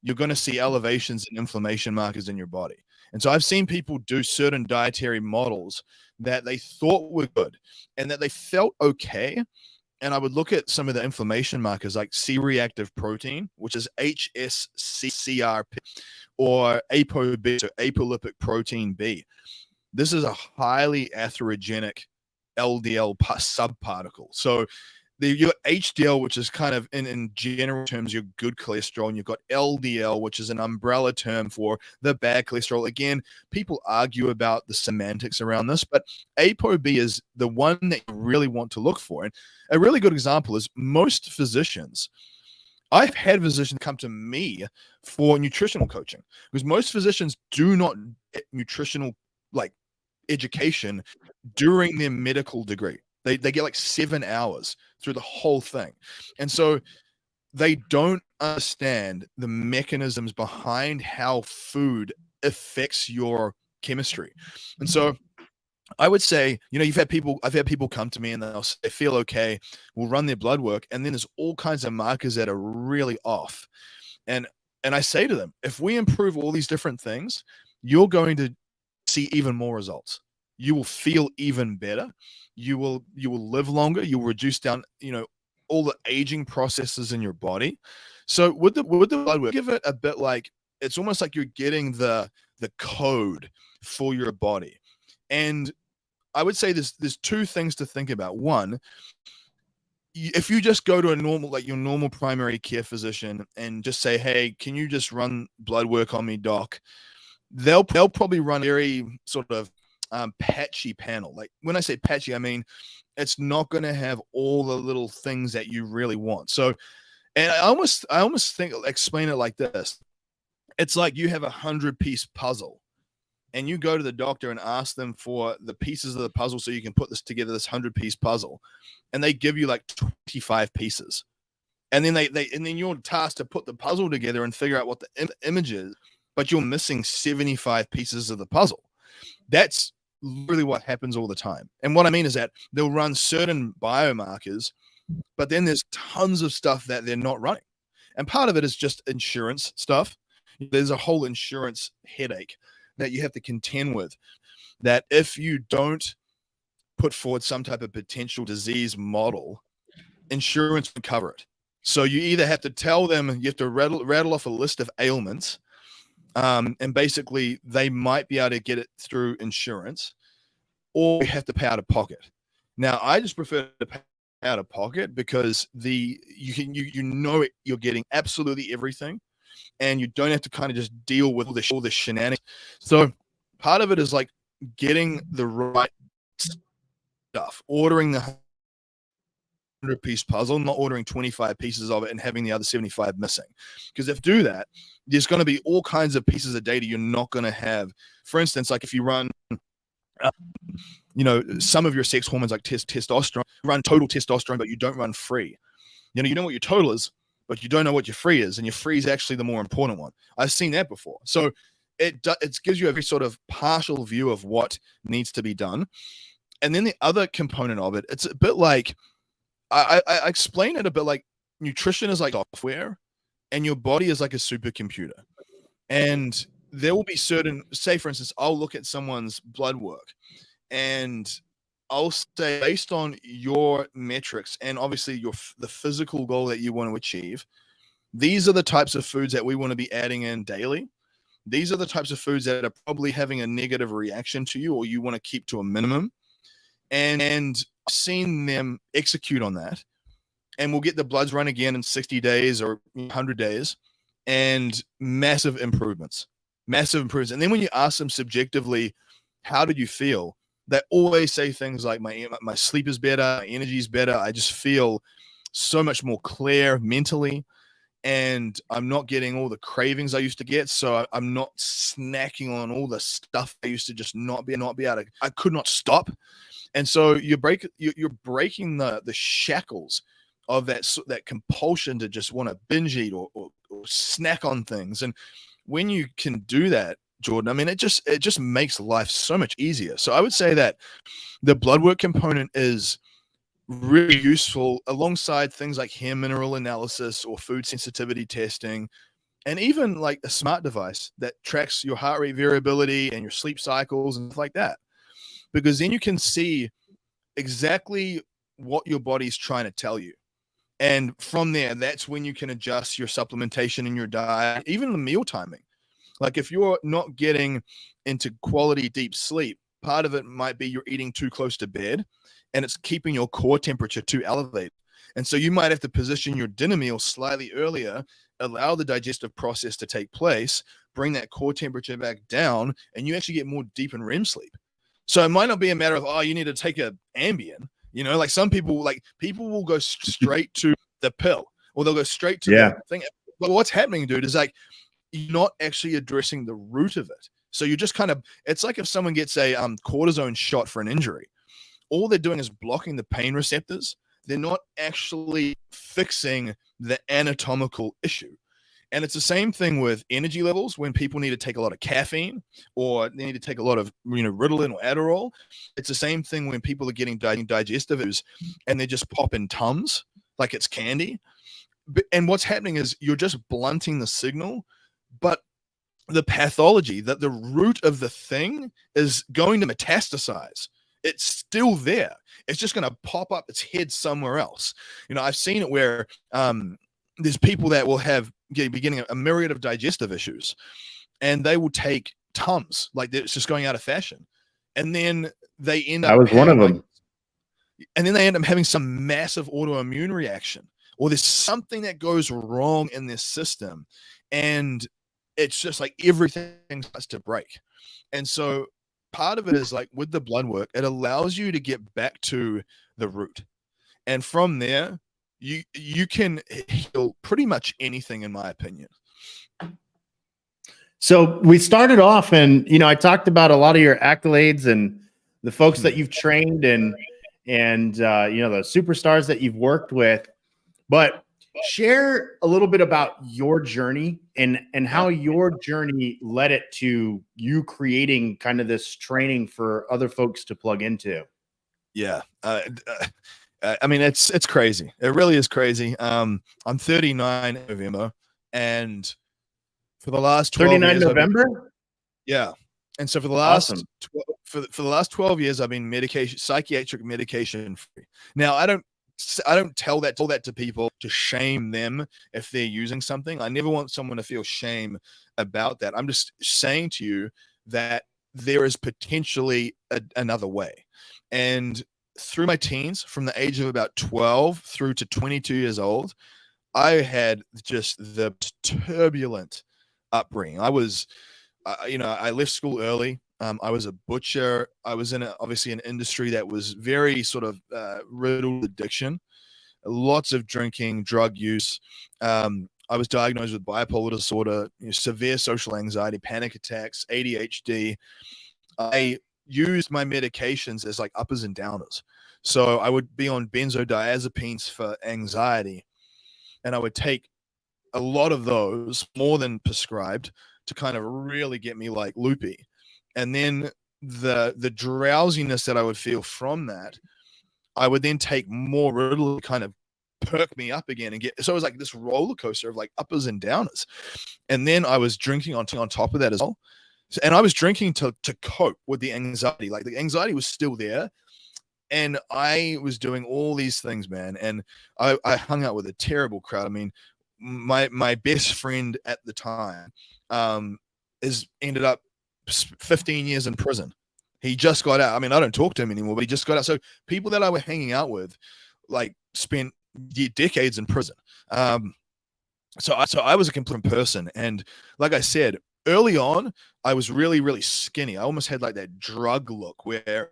you're going to see elevations in inflammation markers in your body. And so I've seen people do certain dietary models that they thought were good and that they felt okay. And I would look at some of the inflammation markers like C-reactive protein, which is HSCRP, or ApoB, so apolipic protein B. This is a highly atherogenic LDL subparticle. So your HDL, which is kind of in general terms your good cholesterol, and you've got LDL, which is an umbrella term for the bad cholesterol. Again, people argue about the semantics around this, but ApoB is the one that you really want to look for. And a really good example is most physicians. I've had physicians come to me for nutritional coaching because most physicians do not get nutritional education during their medical degree. They get like 7 hours through the whole thing. And so they don't understand the mechanisms behind how food affects your chemistry. And so I would say, I've had people come to me and they feel okay, we'll run their blood work, and then there's all kinds of markers that are really off. And I say to them, if we improve all these different things, you're going to see even more results. You will feel even better. You will live longer. You'll reduce down, all the aging processes in your body. So with the blood work, give it a bit like, it's almost like you're getting the code for your body. And I would say there's two things to think about. One, if you just go to your normal primary care physician and just say, hey, can you just run blood work on me, doc? They'll probably run a very sort of patchy panel. Like when I say patchy, I mean it's not going to have all the little things that you really want. So, and I almost explain it like this: it's like you have 100-piece puzzle, and you go to the doctor and ask them for the pieces of the puzzle so you can put this together, this 100-piece puzzle, and they give you like 25 pieces, and then then you're tasked to put the puzzle together and figure out what the image is, but you're missing 75 pieces of the puzzle. That's literally what happens all the time. And what I mean is that they'll run certain biomarkers, but then there's tons of stuff that they're not running. And part of it is just insurance stuff. There's a whole insurance headache that you have to contend with, that if you don't put forward some type of potential disease model, insurance will cover it. So you either have to tell them, you have to rattle off a list of ailments, and basically they might be able to get it through insurance, or you have to pay out of pocket. Now, I just prefer to pay out of pocket because you're getting absolutely everything, and you don't have to kind of just deal with all the shenanigans. So part of it is like getting the right stuff, ordering the 100-piece puzzle, not ordering 25 pieces of it and having the other 75 missing. Because if you do that, there's going to be all kinds of pieces of data you're not going to have. For instance, like if you run some of your sex hormones like testosterone, run total testosterone, but you don't run free. You know what your total is, but you don't know what your free is, and your free is actually the more important one. I've seen that before. So it gives you a very sort of partial view of what needs to be done. And then the other component of it, it's a bit like, I explain it a bit like nutrition is like software and your body is like a supercomputer. And there will be certain, say for instance, I'll look at someone's blood work and I'll say, based on your metrics and obviously the physical goal that you want to achieve, these are the types of foods that we want to be adding in daily. these are the types of foods that are probably having a negative reaction to you, or you want to keep to a minimum. And seeing them execute on that, and we'll get the bloods run again in 60 days or 100 days, and massive improvements. And then when you ask them subjectively, how did you feel? They always say things like, my sleep is better, my energy is better, I just feel so much more clear mentally, and I'm not getting all the cravings I used to get, so I'm not snacking on all the stuff I used to just not be able to. I could not stop. And so you're breaking the shackles of that compulsion to just want to binge eat or snack on things. And when you can do that, Jordan, I mean, it just makes life so much easier. So I would say that the blood work component is really useful alongside things like hair mineral analysis or food sensitivity testing, and even like a smart device that tracks your heart rate variability and your sleep cycles and stuff like that. Because then you can see exactly what your body's trying to tell you. And from there, that's when you can adjust your supplementation and your diet, even the meal timing. Like if you're not getting into quality deep sleep, part of it might be you're eating too close to bed and it's keeping your core temperature too elevated. And so you might have to position your dinner meal slightly earlier, allow the digestive process to take place, bring that core temperature back down, and you actually get more deep and REM sleep. So it might not be a matter of, oh, you need to take a Ambien. You know, like some people, people will go straight to the pill, or they'll go straight to the thing. But what's happening, dude, is like you're not actually addressing the root of it. So you just kind of, it's like if someone gets a cortisone shot for an injury, all they're doing is blocking the pain receptors. They're not actually fixing the anatomical issue. And it's the same thing with energy levels when people need to take a lot of caffeine or they need to take a lot of Ritalin or Adderall. It's the same thing when people are getting digestive issues and they're just popping Tums like it's candy. And what's happening is you're just blunting the signal, but the pathology, that the root of the thing is going to metastasize. It's still there. It's just going to pop up its head somewhere else. I've seen it where there's people that will be getting a myriad of digestive issues, and they will take Tums like it's just going out of fashion, and then they end up. I was one of them. And then they end up having some massive autoimmune reaction, or there's something that goes wrong in this system, and it's just like everything starts to break. And so part of it is like with the blood work, it allows you to get back to the root, and from there you can heal pretty much anything, in my opinion. So we started off, and I talked about a lot of your accolades and the folks that you've trained and the superstars that you've worked with. But share a little bit about your journey and how your journey led it to you creating kind of this training for other folks to plug into. Yeah. I mean, it's crazy. It really is crazy. I'm 39 in November, and for the last 12 39 years, November. Yeah. And so for the last Awesome. for the last 12 years, I've been psychiatric medication free. Now, I don't tell that to people to shame them if they're using something. I never want someone to feel shame about that. I'm just saying to you that there is potentially another way. And through my teens, from the age of about 12 through to 22 years old, I had just the turbulent upbringing. I was, I left school early. I was a butcher. I was in obviously an industry that was very sort of riddled with addiction, lots of drinking, drug use. I was diagnosed with bipolar disorder, severe social anxiety, panic attacks, ADHD. I used my medications as like uppers and downers. So I would be on benzodiazepines for anxiety, and I would take a lot of those, more than prescribed, to kind of really get me like loopy. And then the drowsiness that I would feel from that, I would then take more Ritalin to kind of perk me up again and so it was like this roller coaster of like uppers and downers. And then I was drinking on top of that as well. And I was drinking to cope with the anxiety. Like the anxiety was still there, and I was doing all these things, man. And I hung out with a terrible crowd. I mean, my best friend at the time ended up 15 years in prison. He just got out. I mean, I don't talk to him anymore, but he just got out. So people that I were hanging out with, like, spent decades in prison. So I was a complete person. And like I said, early on, I was really, really skinny. I almost had like that drug look where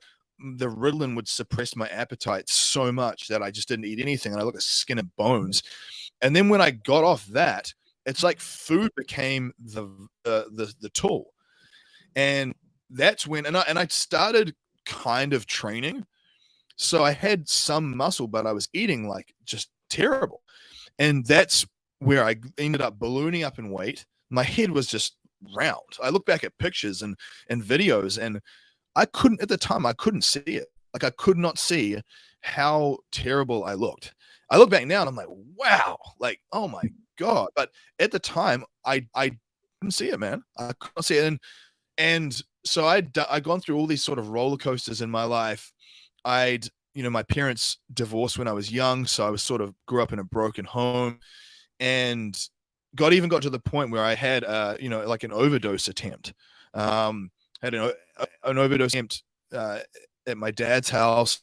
the Ritalin would suppress my appetite so much that I just didn't eat anything. And I look at skin and bones. And then when I got off that, it's like food became the tool. And that's when, and I started kind of training. So I had some muscle, but I was eating like just terrible. And that's where I ended up ballooning up in weight. My head was just round. I look back at pictures and videos, and I couldn't, at the time, I couldn't see it. Like, I could not see how terrible I looked. I look back now and I'm like, wow, like, oh my God. But at the time, I couldn't see it, man. I couldn't see it. And so I'd gone through all these sort of roller coasters in my life. My parents divorced when I was young. So I was grew up in a broken home, and got to the point where I had, like an overdose attempt. Had an overdose attempt at my dad's house,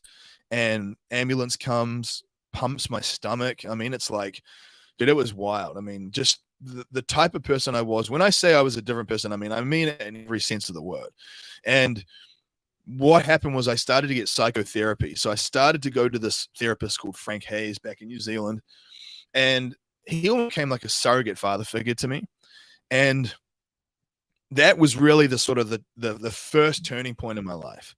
and ambulance comes, pumps my stomach. I mean, it's like, dude, it was wild. I mean, just the type of person I was. When I say I was a different person, I mean it in every sense of the word. And what happened was I started to get psychotherapy. So I started to go to this therapist called Frank Hayes back in New Zealand, and he became like a surrogate father figure to me. And that was really the sort of the first turning point in my life,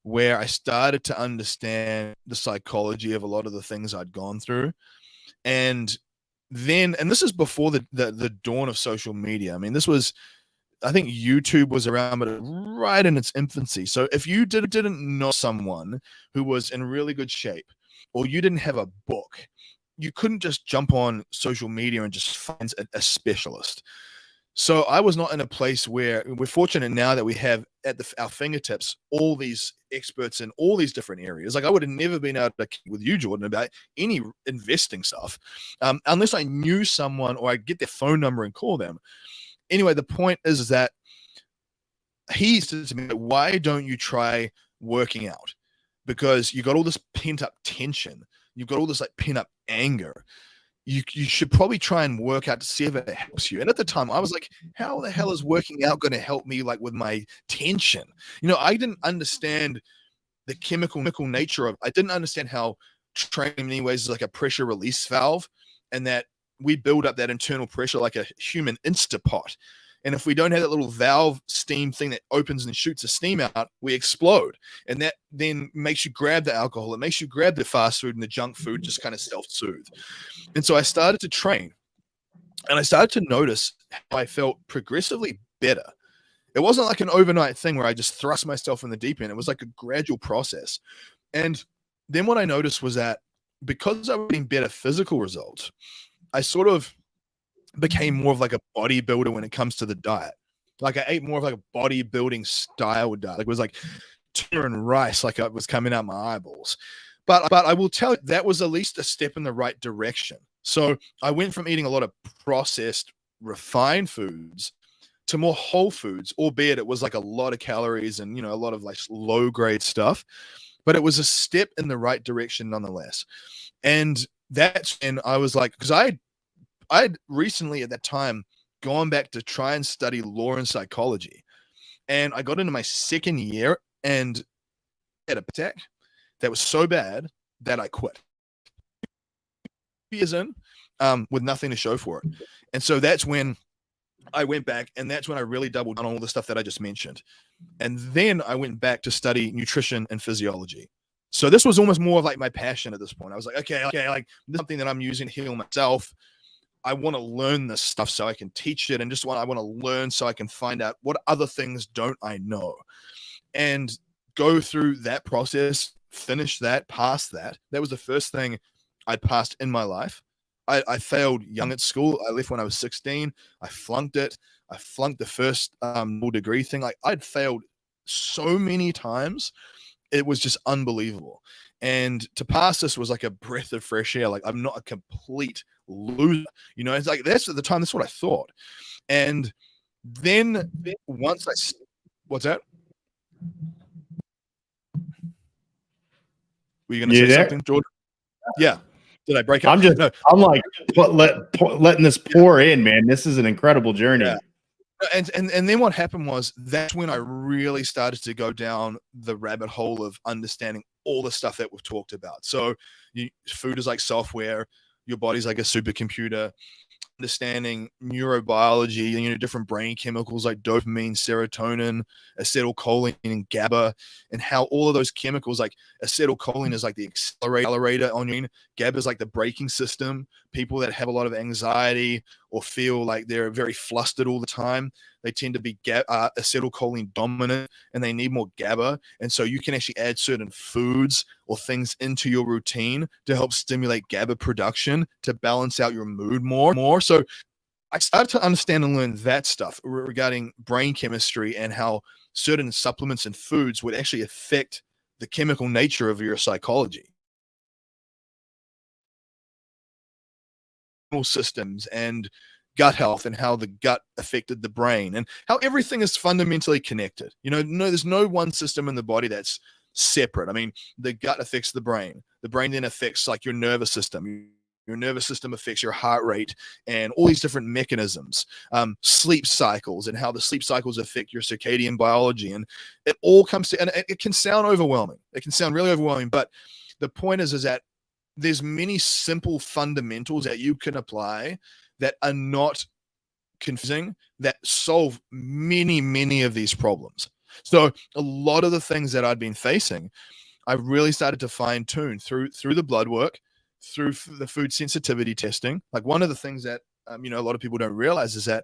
where I started to understand the psychology of a lot of the things I'd gone through. And this is before the dawn of social media. I mean, I think YouTube was around, but right in its infancy. So if you didn't know someone who was in really good shape, or you didn't have a book, you couldn't just jump on social media and just find a specialist. So I was not in a place where we're fortunate now that we have at our fingertips all these experts in all these different areas. Like, I would have never been able to with you, Jordan, about any investing stuff unless I knew someone, or I'd get their phone number and call them. Anyway, the point is that he said to me, why don't you try working out? Because you got all this pent up tension. You've got all this like pent up anger. You should probably try and work out to see if it helps you. And at the time I was like, how the hell is working out going to help me, like, with my tension? I didn't understand the chemical nature of, I didn't understand how training in many ways is like a pressure release valve, and that we build up that internal pressure like a human Instapot. And if we don't have that little valve steam thing that opens and shoots the steam out, we explode. And that then makes you grab the alcohol. It makes you grab the fast food and the junk food, just kind of self-soothe. And so I started to train, and I started to notice how I felt progressively better. It wasn't like an overnight thing where I just thrust myself in the deep end. It was like a gradual process. And then what I noticed was that because I was getting better physical results, I sort of became more of like a bodybuilder when it comes to the diet. Like, I ate more of like a bodybuilding style diet. Like, it was like tuna and rice, like it was coming out my eyeballs. But I will tell you, that was at least a step in the right direction. So I went from eating a lot of processed, refined foods to more whole foods, albeit it was like a lot of calories and, a lot of like low grade stuff. But it was a step in the right direction nonetheless. And that's when I was like, because I'd recently at that time gone back to try and study law and psychology. And I got into my second year and had a attack that was so bad that I quit. 2 years in, with nothing to show for it. And so that's when I went back, and that's when I really doubled down on all the stuff that I just mentioned. And then I went back to study nutrition and physiology. So this was almost more of like my passion at this point. I was like, okay, like, this is something that I'm using to heal myself. I want to learn this stuff so I can teach it, and I want to learn so I can find out what other things don't I know, and go through that process, finish that, pass that. That was the first thing I passed in my life. I failed young at school. I left when I was 16. I flunked it. I flunked the first degree thing. Like, I'd failed so many times. It was just unbelievable. And to pass this was like a breath of fresh air. Like, I'm not a complete loser. It's like, that's at the time, that's what I thought. And Then once what's that? Were you going to You say there? something, Jordan? Yeah. Did I break up? I'm like letting this pour in, man. This is an incredible journey. Yeah. And then what happened was that's when I really started to go down the rabbit hole of understanding all the stuff that we've talked about. So food is like software, your body's like a supercomputer, understanding neurobiology, different brain chemicals like dopamine, serotonin, acetylcholine, and GABA, and how all of those chemicals, like acetylcholine is like the accelerator on your brain, GABA is like the braking system. People that have a lot of anxiety or feel like they're very flustered all the time, they tend to be acetylcholine dominant, and they need more GABA. And so you can actually add certain foods or things into your routine to help stimulate GABA production to balance out your mood more. So I started to understand and learn that stuff regarding brain chemistry and how certain supplements and foods would actually affect the chemical nature of your psychology. Systems and gut health, and how the gut affected the brain, and how everything is fundamentally connected. There's no one system in the body that's separate. I mean, the gut affects the brain then affects like your nervous system. Your nervous system affects your heart rate and all these different mechanisms, sleep cycles, and how the sleep cycles affect your circadian biology. And it all comes to, and it can sound overwhelming. It can sound really overwhelming, but the point is that there's many simple fundamentals that you can apply that are not confusing, that solve many of these problems. So a lot of the things that I'd been facing, I really started to fine tune through the blood work, through the food sensitivity testing. Like one of the things that a lot of people don't realize is that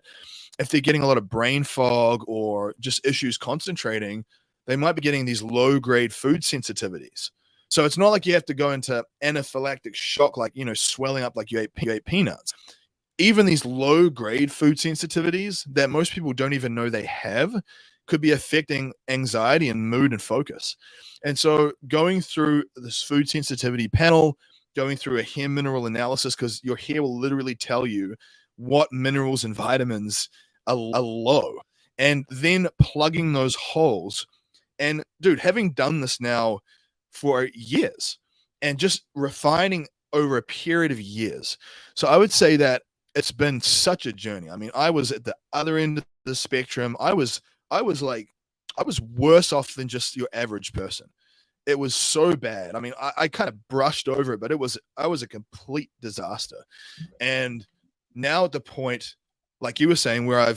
if they're getting a lot of brain fog or just issues concentrating, they might be getting these low grade food sensitivities. So it's not like you have to go into anaphylactic shock, like, swelling up like you ate peanuts. Even these low grade food sensitivities that most people don't even know they have could be affecting anxiety and mood and focus. And so going through this food sensitivity panel, going through a hair mineral analysis, because your hair will literally tell you what minerals and vitamins are low, and then plugging those holes. And dude, having done this now for years and just refining over a period of years. So I would say that it's been such a journey. I mean, I was at the other end of the spectrum. I was worse off than just your average person. It was so bad. I mean, I kind of brushed over it, but I was a complete disaster. And now at the point, like you were saying, where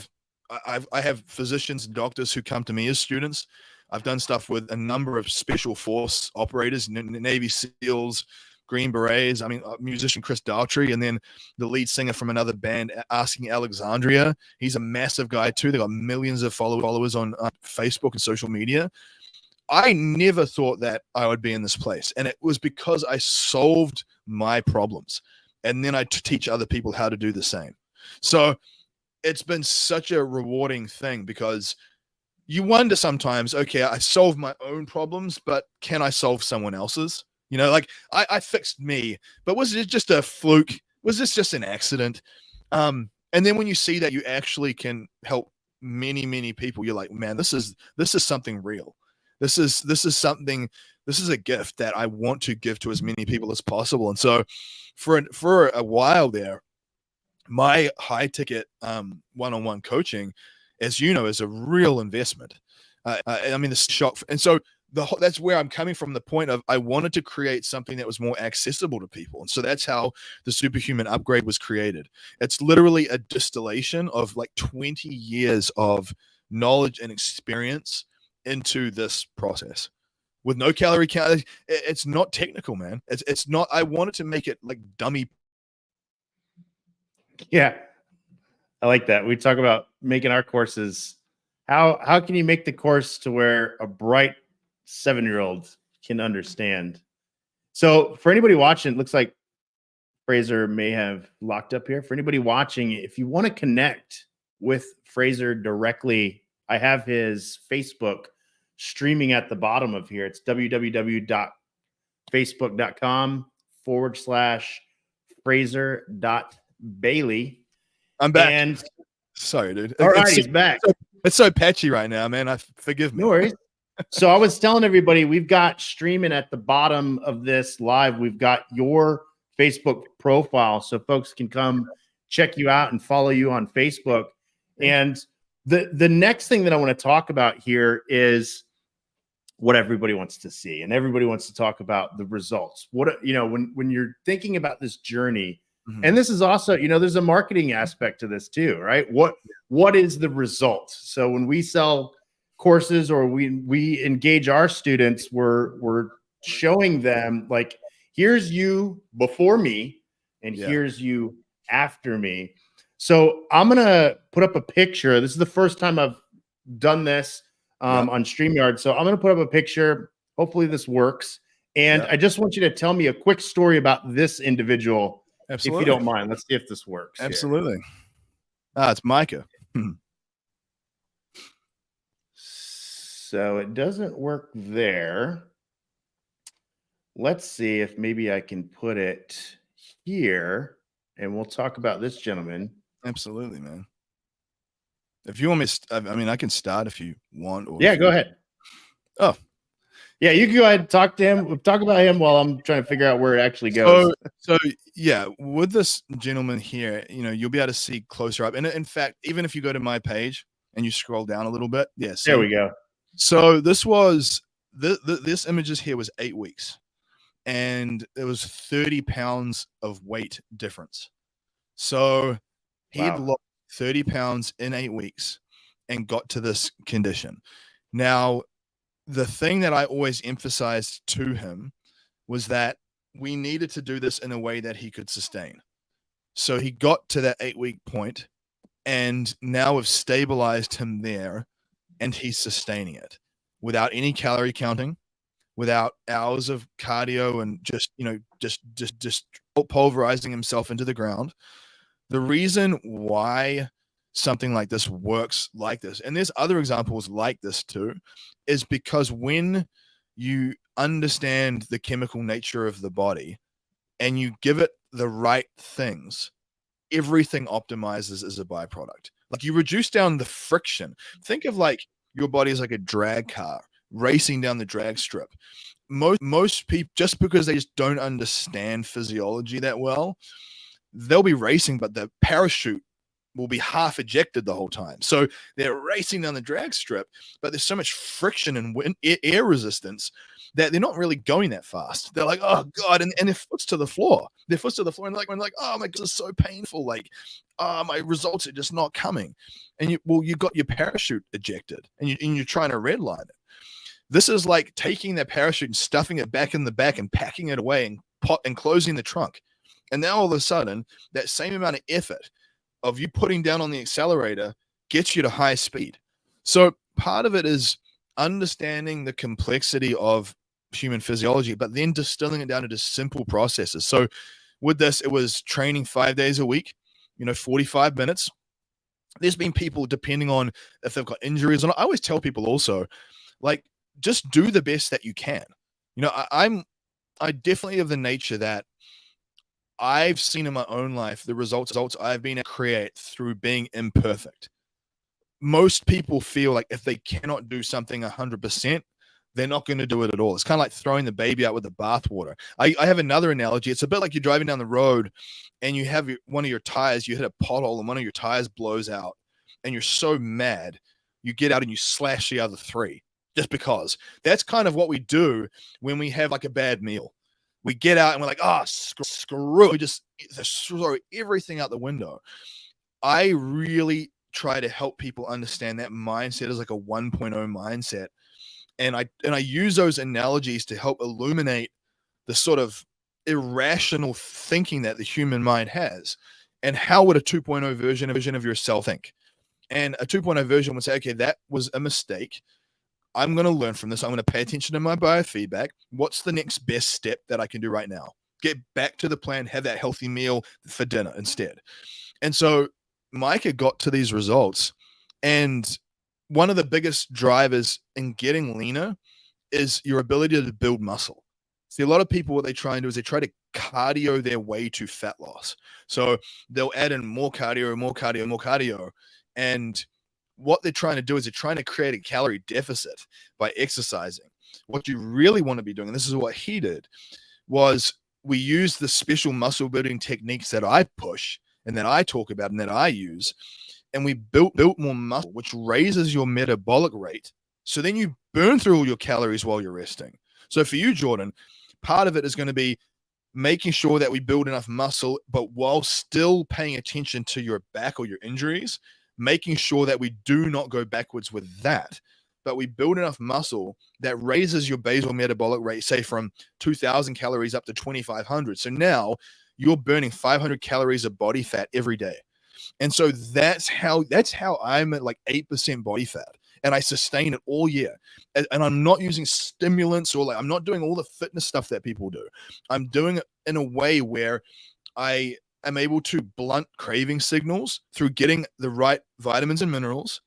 I have physicians and doctors who come to me as students. I've done stuff with a number of special force operators, Navy SEALs, Green Berets. I mean, musician Chris Daltrey, and then the lead singer from another band, Asking Alexandria. He's a massive guy too. They got millions of followers on Facebook and social media. I never thought that I would be in this place, and it was because I solved my problems, and then I teach other people how to do the same. So it's been such a rewarding thing, because you wonder sometimes, okay, I solved my own problems, but can I solve someone else's? Like I fixed me, but was it just a fluke? Was this just an accident? And then when you see that you actually can help many people, you're like, man, this is something real. This is something, this is a gift that I want to give to as many people as possible. And so for a while there, my high ticket one-on-one coaching, as you know, is a real investment. I mean, the shock. And so that's where I'm coming from, the point of I wanted to create something that was more accessible to people. And so that's how the Superhuman Upgrade was created. It's literally a distillation of like 20 years of knowledge and experience into this process with no calorie count. It's not technical, man. It's not. I wanted to make it like dummy. Yeah, I like that. We talk about making our courses. How can you make the course to where a bright 7-year-old can understand? So for anybody watching, it looks like Fraser may have locked up here. For anybody watching, if you want to connect with Fraser directly, I have his Facebook streaming at the bottom of here. It's www.facebook.com/Fraser.Bailey. I'm back. And Sorry, dude. All right, It's he's back. it's so patchy right now, man. Forgive me. No worries. So I was telling everybody, we've got streaming at the bottom of this live. We've got your Facebook profile, so folks can come check you out and follow you on Facebook. And the next thing that I want to talk about here is what everybody wants to see, and everybody wants to talk about the results. What, you know, when you're thinking about this journey, and this is also, you know, there's a marketing aspect to this too, right? What is the result? So when we sell courses or we engage our students, we're showing them like, here's you before me, and here's you after me. So I'm gonna put up a picture. This is the first time I've done this on StreamYard. So I'm going to put up a picture. Hopefully this works. And I just want you to tell me a quick story about this individual, if you don't mind. Let's see if this works. Absolutely. It's Micah. So it doesn't work there. Let's see if maybe I can put it here, and we'll talk about this gentleman. Absolutely, man. If you want me to, I mean, I can start if you want. Or yeah, go ahead. Oh, yeah, you can go ahead and talk to him. We'll talk about him while I'm trying to figure out where it actually goes. So yeah, with this gentleman here, you know, you'll be able to see closer up. And in fact, even if you go to my page and you scroll down a little bit, there we go. So this was this images here was 8 weeks, and there was 30 pounds of weight difference. So he had lost 30 pounds in 8 weeks and got to this condition. Now, the thing that I always emphasized to him was that we needed to do this in a way that he could sustain. So he got to that 8-week point, and now we've stabilized him there, and he's sustaining it without any calorie counting, without hours of cardio, and just, you know, just pulverizing himself into the ground. The reason why something like this works like this, and there's other examples like this too, is because when you understand the chemical nature of the body and you give it the right things, everything optimizes as a byproduct. Like, you reduce down the friction. Think of like your body is like a drag car racing down the drag strip. Most people, just because they just don't understand physiology that well, they'll be racing, but the parachute will be half ejected the whole time. So they're racing down the drag strip, but there's so much friction and air resistance that they're not really going that fast. They're like, oh God, and their foot's to the floor. Their foot's to the floor, and they're like, oh my God, this is so painful. Like, my results are just not coming. And you got your parachute ejected, and you're trying to redline it. This is like taking that parachute and stuffing it back in the back and packing it away and closing the trunk. And now all of a sudden, that same amount of effort of you putting down on the accelerator gets you to high speed. So part of it is understanding the complexity of human physiology, but then distilling it down into simple processes. So with this, it was training 5 days a week, 45 minutes. There's been people, depending on if they've got injuries or not. I always tell people also, like, just do the best that you can. I definitely have the nature that I've seen in my own life the results I've been able to create through being imperfect. Most people feel like if they cannot do something 100%, they're not going to do it at all. It's kind of like throwing the baby out with the bathwater. I have another analogy. It's a bit like you're driving down the road and you have one of your tires, you hit a pothole and one of your tires blows out, and you're so mad, you get out and you slash the other three just because. That's kind of what we do when we have like a bad meal. We get out and we're like, oh, screw it. We just throw everything out the window. I really try to help people understand that mindset is like a 1.0 mindset. And I use those analogies to help illuminate the sort of irrational thinking that the human mind has. And how would a 2.0 version of yourself think? And a 2.0 version would say, okay, that was a mistake. I'm going to learn from this. I'm going to pay attention to my biofeedback. What's the next best step that I can do right now? Get back to the plan, have that healthy meal for dinner instead. And so Micah got to these results. And one of the biggest drivers in getting leaner is your ability to build muscle. See, a lot of people, what they try and do is they try to cardio their way to fat loss. So they'll add in more cardio, And what they're trying to do is they're trying to create a calorie deficit by exercising. What you really want to be doing, and this is what he did, was we use the special muscle building techniques that I push and that I talk about and that I use, and we built more muscle, which raises your metabolic rate. So then you burn through all your calories while you're resting. So for you, Jordan, part of it is going to be making sure that we build enough muscle, but while still paying attention to your back or your injuries, making sure that we do not go backwards with that, but we build enough muscle that raises your basal metabolic rate, say from 2,000 calories up to 2,500. So now you're burning 500 calories of body fat every day. And so that's how I'm at like 8% body fat, and I sustain it all year. And I'm not using stimulants, or like I'm not doing all the fitness stuff that people do. I'm doing it in a way where I am able to blunt craving signals through getting the right vitamins and minerals,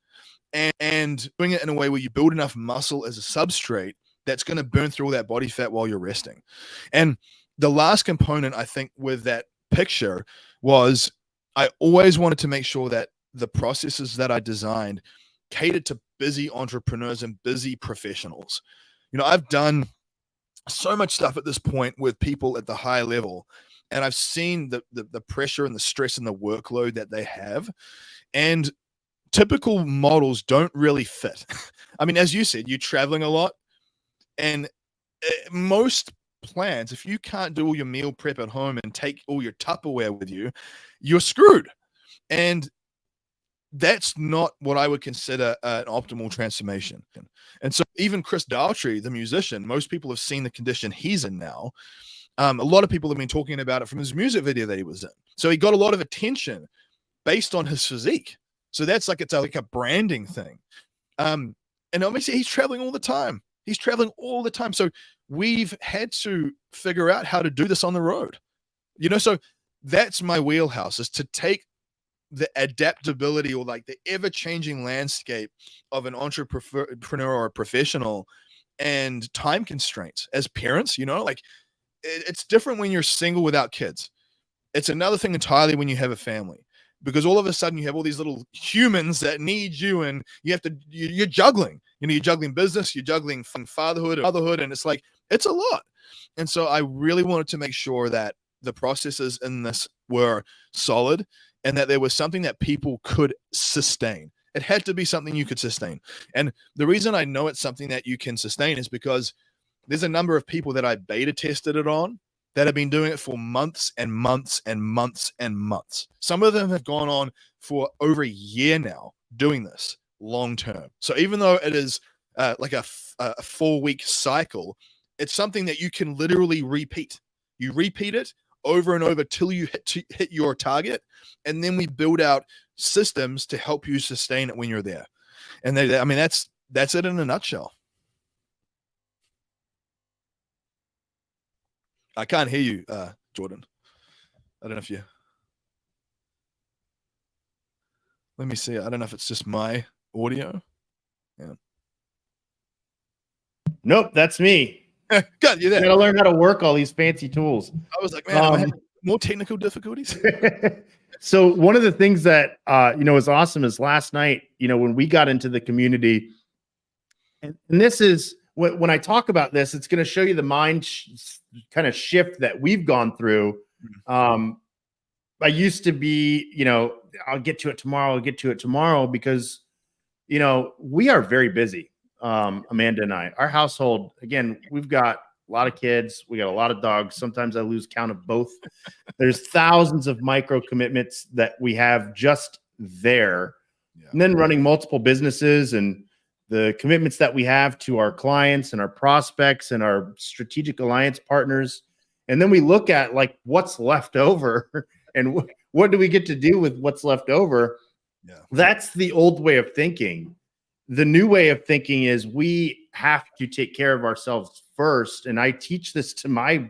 and doing it in a way where you build enough muscle as a substrate that's going to burn through all that body fat while you're resting. And the last component, I think, with that picture was I always wanted to make sure that the processes that I designed catered to busy entrepreneurs and busy professionals. You know, I've done so much stuff at this point with people at the high level, and I've seen the pressure and the stress and the workload that they have. And typical models don't really fit. I mean, as you said, you're traveling a lot, and most plans, if you can't do all your meal prep at home and take all your Tupperware with you, you're screwed. And that's not what I would consider an optimal transformation. And so even Chris Daughtry, the musician, most people have seen the condition he's in now. A lot of people have been talking about it from his music video that he was in. So he got a lot of attention based on his physique. So that's like, it's like a branding thing. And obviously he's traveling all the time. He's traveling all the time. So we've had to figure out how to do this on the road. You know, so that's my wheelhouse, is to take the adaptability or like the ever-changing landscape of an entrepreneur or a professional and time constraints as parents. You know, like it's different when you're single without kids. It's another thing entirely when you have a family, because all of a sudden you have all these little humans that need you, and you're juggling. You know, you're juggling business, you're juggling fatherhood, and it's like, it's a lot. And so I really wanted to make sure that the processes in this were solid and that there was something that people could sustain. It had to be something you could sustain. And the reason I know it's something that you can sustain is because there's a number of people that I beta tested it on that have been doing it for months and months and months and months. Some of them have gone on for over a year now doing this long term. So even though it is like a 4-week cycle, it's something that you can literally repeat. You repeat it over and over till you hit your target, and then we build out systems to help you sustain it when you're there. And I mean, that's it in a nutshell. I can't hear you, Jordan. I don't know if you. Let me see. I don't know if it's just my audio. Yeah. Nope, that's me. God, you're there. Gotta learn how to work all these fancy tools. I was like, man, am I having more technical difficulties? So one of the things that is awesome is last night, when we got into the community, and this is when I talk about this, it's going to show you the mind kind of shift that we've gone through. I used to be, I'll get to it tomorrow, because, we are very busy. Amanda and I, our household, again, we've got a lot of kids. We got a lot of dogs. Sometimes I lose count of both. There's thousands of micro commitments that we have just there. Yeah. And then running multiple businesses and the commitments that we have to our clients and our prospects and our strategic alliance partners. And then we look at like what's left over and what do we get to do with what's left over? Yeah. That's the old way of thinking. The new way of thinking is we have to take care of ourselves first. And I teach this to my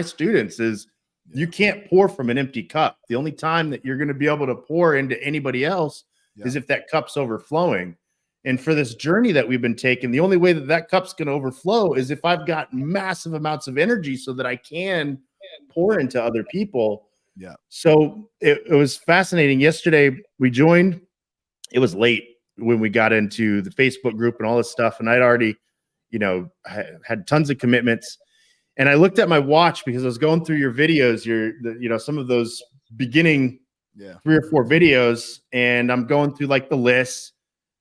students is you can't pour from an empty cup. The only time that you're going to be able to pour into anybody else is if that cup's overflowing. And for this journey that we've been taking, the only way that cup's going to overflow is if I've got massive amounts of energy so that I can pour into other people. Yeah. So it was fascinating. Yesterday we joined it was late when we got into the Facebook group and all this stuff. And I'd already, had tons of commitments. And I looked at my watch because I was going through your videos, some of those beginning 3 or 4 videos. And I'm going through like the list.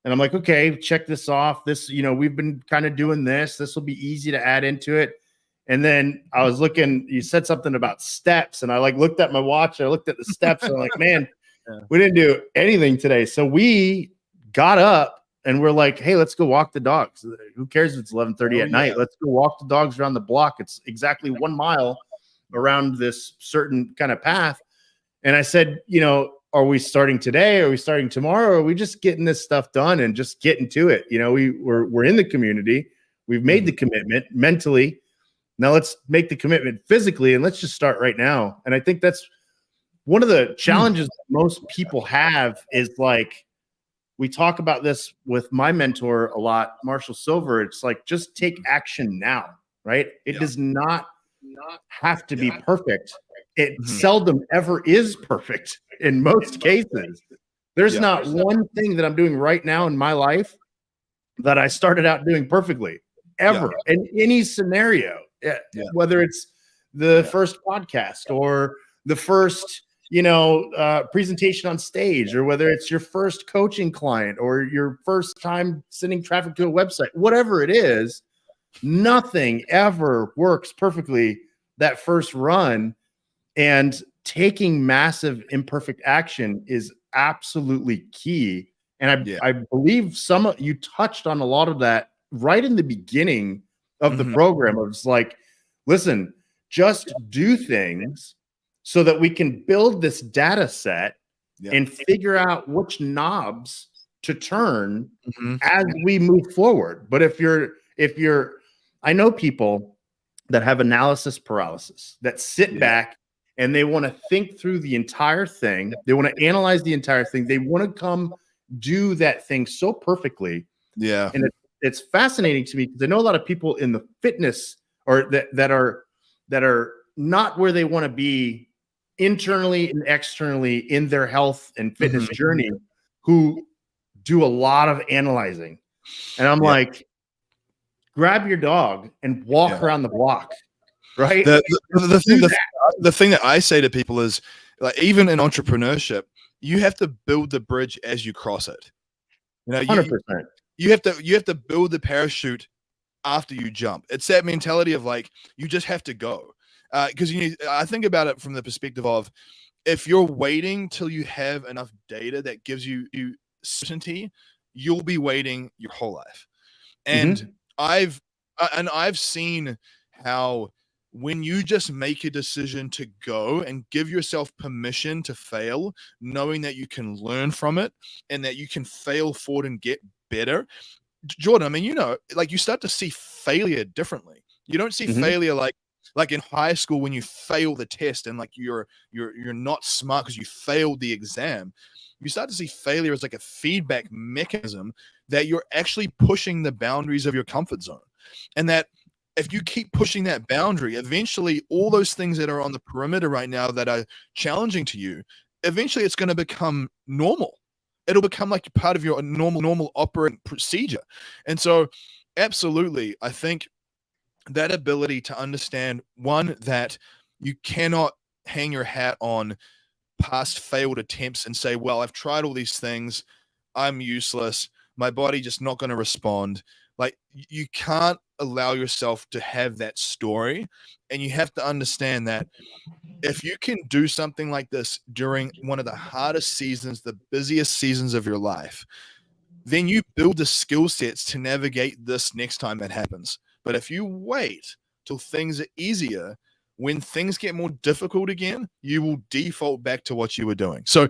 And I'm like, okay, check this off. This, we've been kind of doing this. This will be easy to add into it. And then I was looking, you said something about steps. And I like looked at my watch. I looked at the steps. And I'm like, man, we didn't do anything today. So we got up and we're like, hey, let's go walk the dogs. Who cares if it's 11:30 at night? Let's go walk the dogs around the block. It's exactly 1 mile around this certain kind of path. And I said, are we starting today? Are we starting tomorrow? Or are we just getting this stuff done and just getting to it? We're in the community. We've made the commitment mentally. Now let's make the commitment physically, and let's just start right now. And I think that's one of the challenges that most people have is like, we talk about this with my mentor a lot, Marshall Silver. It's like, just take action now, right? It does not have to be perfect. It seldom ever is perfect in most cases. There's not one thing that I'm doing right now in my life that I started out doing perfectly ever in any scenario, whether it's the first podcast or the first, presentation on stage, or whether it's your first coaching client or your first time sending traffic to a website, whatever it is, nothing ever works perfectly that first run. And taking massive imperfect action is absolutely key. And I believe you touched on a lot of that right in the beginning of the program. Of just like, listen, just do things so that we can build this data set and figure out which knobs to turn as we move forward. But if I know people that have analysis paralysis, that sit back and they want to think through the entire thing. They want to analyze the entire thing. They want to come do that thing so perfectly. Yeah. And it's fascinating to me because I know a lot of people in the fitness or that are not where they want to be internally and externally in their health and fitness journey, who do a lot of analyzing. And I'm like, grab your dog and walk around the block. Right. The thing that I say to people is, like, even in entrepreneurship, you have to build the bridge as you cross it. 100%. You have to build the parachute after you jump. It's that mentality of like, you just have to go. Because I think about it from the perspective of, if you're waiting till you have enough data that gives you certainty, you'll be waiting your whole life. And I've seen how, when you just make a decision to go and give yourself permission to fail, knowing that you can learn from it and that you can fail forward and get better. Jordan, I mean, like, you start to see failure differently. You don't see failure like in high school when you fail the test and like you're not smart because you failed the exam. You start to see failure as like a feedback mechanism that you're actually pushing the boundaries of your comfort zone. And that if you keep pushing that boundary, eventually all those things that are on the perimeter right now that are challenging to you, eventually it's going to become normal. It'll become like part of your normal operating procedure. And so absolutely, I think that ability to understand, one, that you cannot hang your hat on past failed attempts and say, well, I've tried all these things, I'm useless, my body just not going to respond. Like, you can't allow yourself to have that story. And you have to understand that if you can do something like this during one of the hardest seasons, the busiest seasons of your life, then you build the skill sets to navigate this next time that happens. But if you wait till things are easier, when things get more difficult again, you will default back to what you were doing. So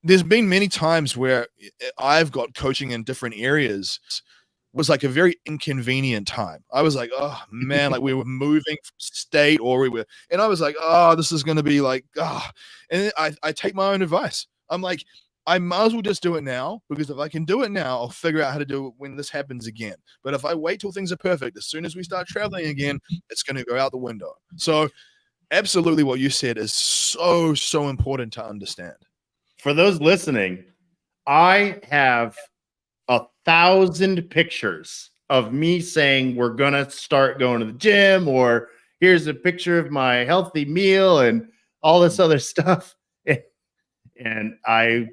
there's been many times where I've got coaching in different areas was like a very inconvenient time. I was like, oh man, like we were moving state and I was like, oh, this is going to be like, and I take my own advice. I'm like, I might as well just do it now, because if I can do it now, I'll figure out how to do it when this happens again. But if I wait till things are perfect, as soon as we start traveling again, it's going to go out the window. So absolutely what you said is so important to understand. For those listening, I have 1,000 pictures of me saying we're gonna start going to the gym, or here's a picture of my healthy meal and all this other stuff. And I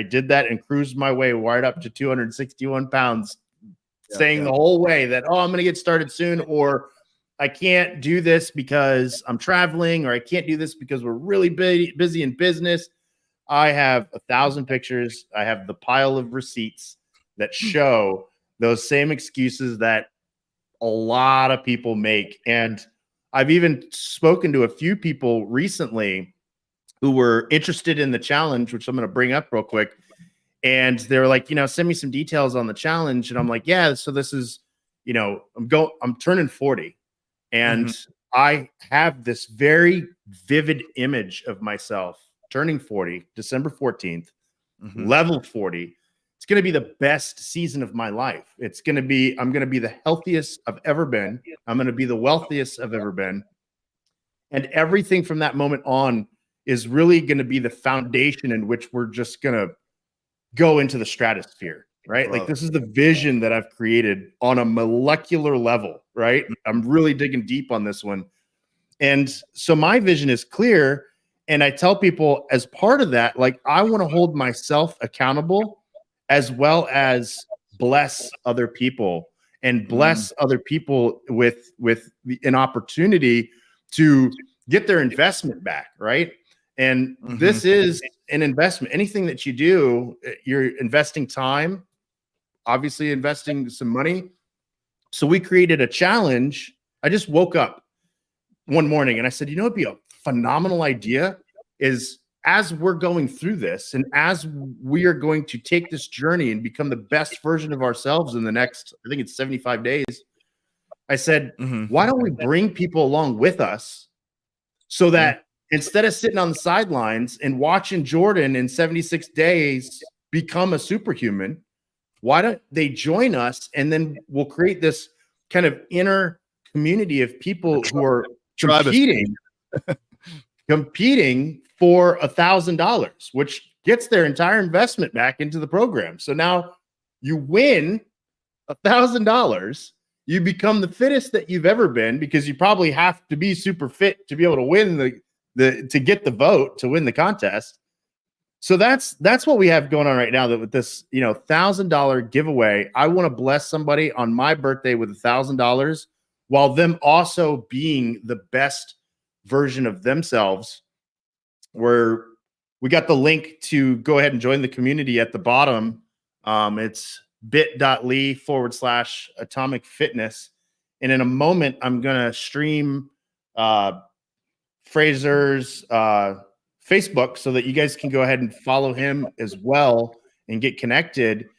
did that and cruised my way right up to 261 pounds, saying the whole way that, oh, I'm going to get started soon, or I can't do this because I'm traveling, or I can't do this because we're really busy in business. I have 1,000 pictures. I have the pile of receipts that show those same excuses that a lot of people make. And I've even spoken to a few people recently who were interested in the challenge, which I'm going to bring up real quick. And they're like, send me some details on the challenge. And I'm like, yeah, so this is, I'm turning 40, and I have this very vivid image of myself turning 40, December 14th, level 40. It's going to be the best season of my life. I'm going to be the healthiest I've ever been. I'm going to be the wealthiest I've ever been. And everything from that moment on is really going to be the foundation in which we're just going to go into the stratosphere, right? Like, this is the vision that I've created on a molecular level, right? I'm really digging deep on this one. And so my vision is clear. And I tell people, as part of that, like, I want to hold myself accountable as well as bless other people, and bless other people with an opportunity to get their investment back, right? And this is an investment. Anything that you do, you're investing time, obviously investing some money. So we created a challenge. I just woke up one morning and I said, it'd be a phenomenal idea is, as we're going through this and as we are going to take this journey and become the best version of ourselves in the next, I think it's 75 days. I said, why don't we bring people along with us so that instead of sitting on the sidelines and watching Jordan in 76 days become a superhuman, why don't they join us? And then we'll create this kind of inner community of people who are competing for $1,000, which gets their entire investment back into the program. So now you win $1,000. You become the fittest that you've ever been, because you probably have to be super fit to be able to win to get the vote to win the contest. So that's what we have going on right now. That with this, $1,000 giveaway, I want to bless somebody on my birthday with $1,000, while them also being the best version of themselves. Where we got the link to go ahead and join the community at the bottom. It's bit.ly/atomic fitness. And in a moment, I'm going to stream Fraser's Facebook so that you guys can go ahead and follow him as well and get connected.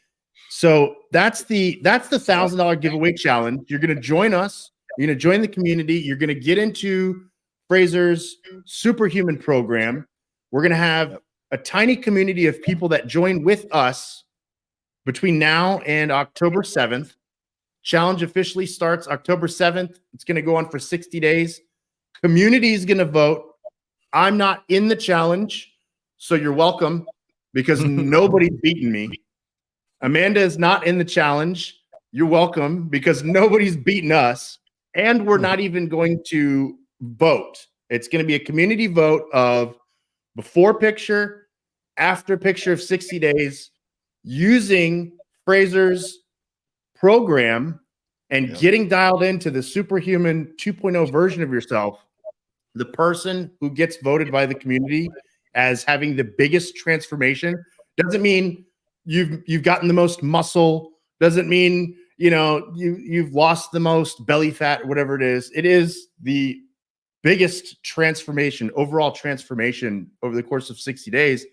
So that's the $1,000 giveaway challenge. You're going to join us. You're going to join the community. You're going to get into Fraser's superhuman program. We're going to have a tiny community of people that join with us between now and October 7th. Challenge officially starts October 7th. It's going to go on for 60 days. Community is going to vote. I'm not in the challenge, so you're welcome, because nobody's beaten me. Amanda is not in the challenge. You're welcome, because nobody's beaten us. And we're not even going to vote. It's going to be a community vote of before picture, after picture of 60 days, using Fraser's program and getting dialed into the superhuman 2.0 version of yourself. The person who gets voted by the community as having the biggest transformation doesn't mean you've gotten the most muscle, doesn't mean you've lost the most belly fat or whatever it is. It is the biggest transformation, overall transformation over the course of 60 days.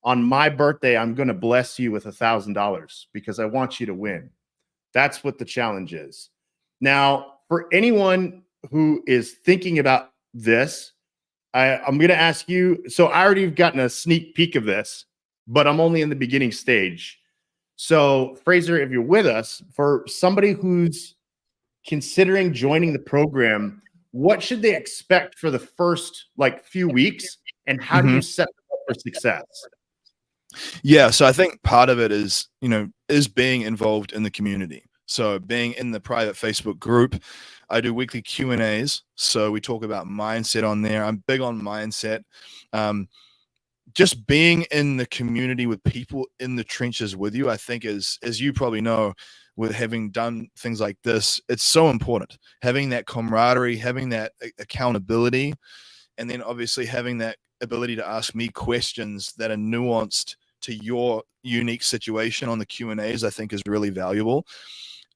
On my birthday, I'm going to bless you with $1,000 because I want you to win. That's what the challenge is. Now, for anyone who is thinking about this, I'm going to ask you. So I already have gotten a sneak peek of this, but I'm only in the beginning stage. So Fraser, if you're with us, for somebody who's considering joining the program, what should they expect for the first few weeks, and how do you set them up for success? Yeah, so I think part of it is, is being involved in the community. So being in the private Facebook group, I do weekly Q&As. So we talk about mindset on there. I'm big on mindset. Just being in the community with people in the trenches with you, I think is, as you probably know, with having done things like this, it's so important. Having that camaraderie, having that accountability, and then obviously having that ability to ask me questions that are nuanced to your unique situation on the Q&As, I think is really valuable.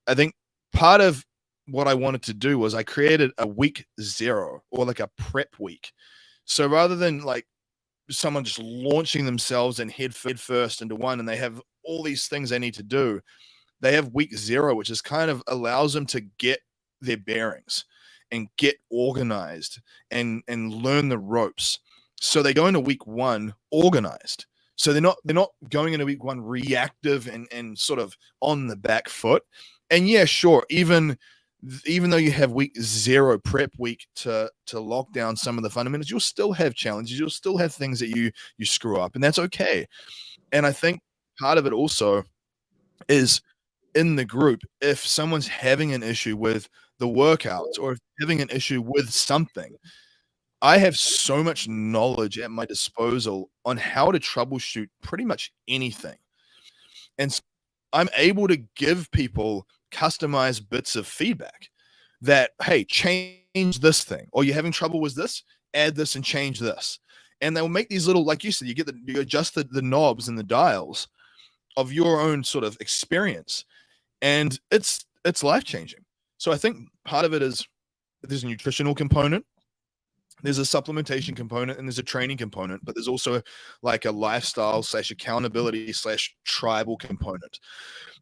I think part of what I wanted to do was I created a week 0, or like a prep week. So rather than like someone just launching themselves and head first into one, and they have all these things they need to do, they have week 0, which is kind of allows them to get their bearings and get organized and learn the ropes. So they go into week 1 organized. So they're not going into week 1 reactive and sort of on the back foot. And yeah, sure, even though you have week 0 prep week to lock down some of the fundamentals, you'll still have challenges. You'll still have things that you screw up, and that's okay. And I think part of it also is in the group, if someone's having an issue with the workouts or if having an issue with something, I have so much knowledge at my disposal on how to troubleshoot pretty much anything. And I'm able to give people customized bits of feedback that, hey, change this thing, or you're having trouble with this, add this and change this. And they'll make these little, like you said, you adjust the knobs and the dials of your own sort of experience. And it's life-changing. So I think part of it is there's a nutritional component, there's a supplementation component, and there's a training component, but there's also like a lifestyle / accountability / tribal component.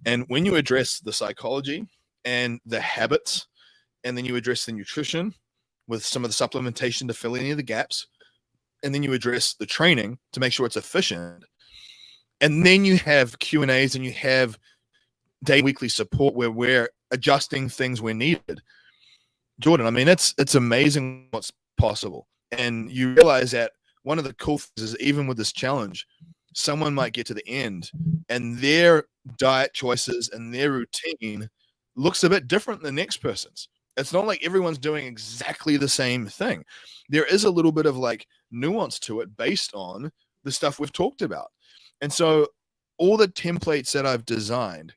And when you address the psychology and the habits, and then you address the nutrition with some of the supplementation to fill any of the gaps, and then you address the training to make sure it's efficient, and then you have Q&As and you have daily, weekly support where we're adjusting things where needed. Jordan, I mean, it's amazing what's possible. And you realize that one of the cool things is, even with this challenge, someone might get to the end and their diet choices and their routine looks a bit different than the next person's. It's not like everyone's doing exactly the same thing. There is a little bit of like nuance to it based on the stuff we've talked about. And so all the templates that I've designed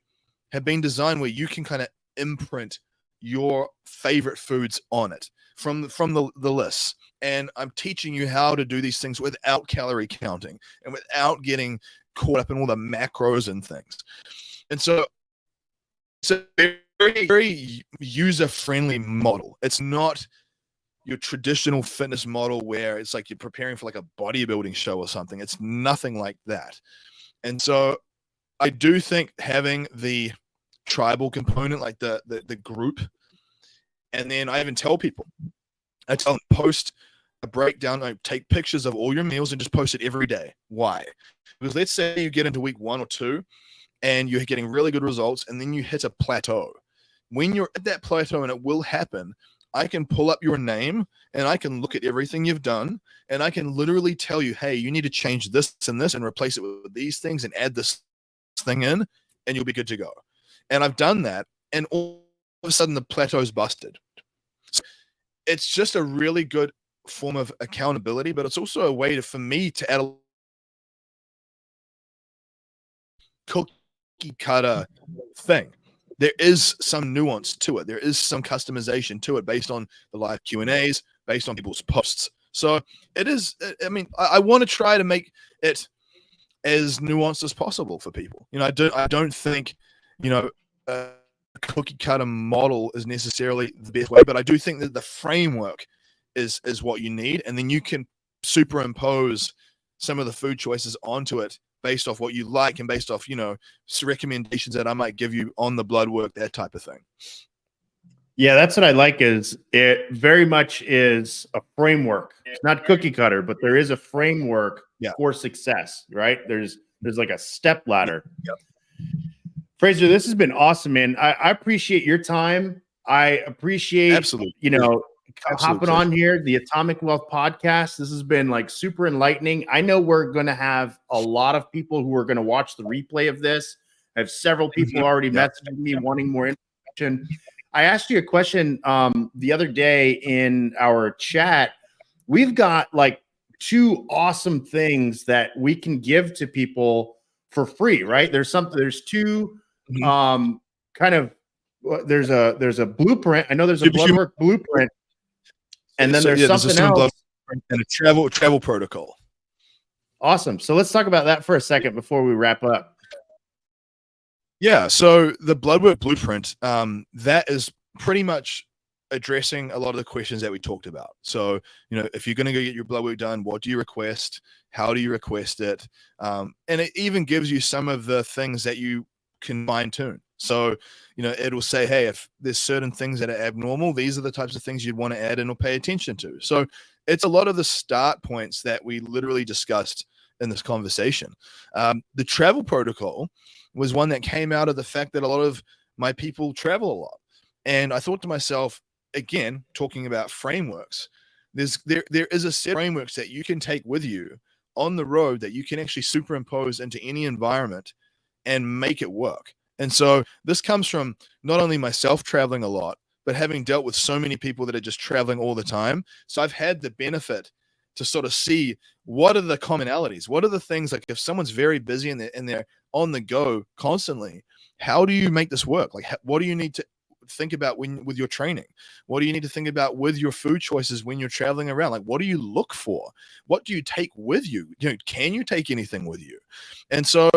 have been designed where you can kind of imprint your favorite foods on it from the lists. And I'm teaching you how to do these things without calorie counting and without getting caught up in all the macros and things. And so it's a very, very user-friendly model. It's not your traditional fitness model where it's like you're preparing for like a bodybuilding show or something. It's nothing like that. And so I do think having the tribal component, like the group, and then I even tell people, I tell them, post a breakdown, I take pictures of all your meals and just post it every day. Why? Because let's say you get into week 1 or 2 and you're getting really good results, and then you hit a plateau. When you're at that plateau, and it will happen, I can pull up your name and I can look at everything you've done, and I can literally tell you, hey, you need to change this and this and replace it with these things and add this thing in, and you'll be good to go. And I've done that, and all of a sudden the plateau's busted. So it's just a really good form of accountability, but it's also a way for me to add a cookie cutter thing. There is some nuance to it. There is some customization to it based on the live Q&As, based on people's posts. So it is, I mean, I want to try to make it as nuanced as possible for people. I don't think, a cookie cutter model is necessarily the best way, but I do think that the framework is what you need. And then you can superimpose some of the food choices onto it based off what you like and based off, recommendations that I might give you on the blood work, that type of thing. Yeah, that's what I like, is it very much is a framework. It's not cookie cutter, but there is a framework for success, right? There's like a step ladder. Yep. Fraser, this has been awesome, man. I appreciate your time. I appreciate, absolutely, hopping on here, the Atomic Wealth Podcast. This has been like super enlightening. I know we're going to have a lot of people who are going to watch the replay of this. I have several people already messaging me wanting more information. I asked you a question the other day in our chat. We've got like 2 awesome things that we can give to people for free, right? There's 2 kind of, there's a blueprint. I know there's a blood work blueprint, and then there's something else, and a travel protocol. Awesome. So let's talk about that for a second before we wrap up. Yeah, so the blood work blueprint, that is pretty much addressing a lot of the questions that we talked about. So, if you're going to go get your blood work done, what do you request? How do you request it? And it even gives you some of the things that you can fine tune. So, it'll say, hey, if there's certain things that are abnormal, these are the types of things you'd want to add in or pay attention to. So it's a lot of the start points that we literally discussed in this conversation. The travel protocol was one that came out of the fact that a lot of my people travel a lot. And I thought to myself, again, talking about frameworks, there is a set of frameworks that you can take with you on the road that you can actually superimpose into any environment and make it work. And so this comes from not only myself traveling a lot, but having dealt with so many people that are just traveling all the time. So I've had the benefit to sort of see what are the commonalities, what are the things, like if someone's very busy and they're on the go constantly, how do you make this work? Like, what do you need to think about with your training? What do you need to think about with your food choices when you're traveling around? Like, what do you look for? What do you take with you? Can you take anything with you? And so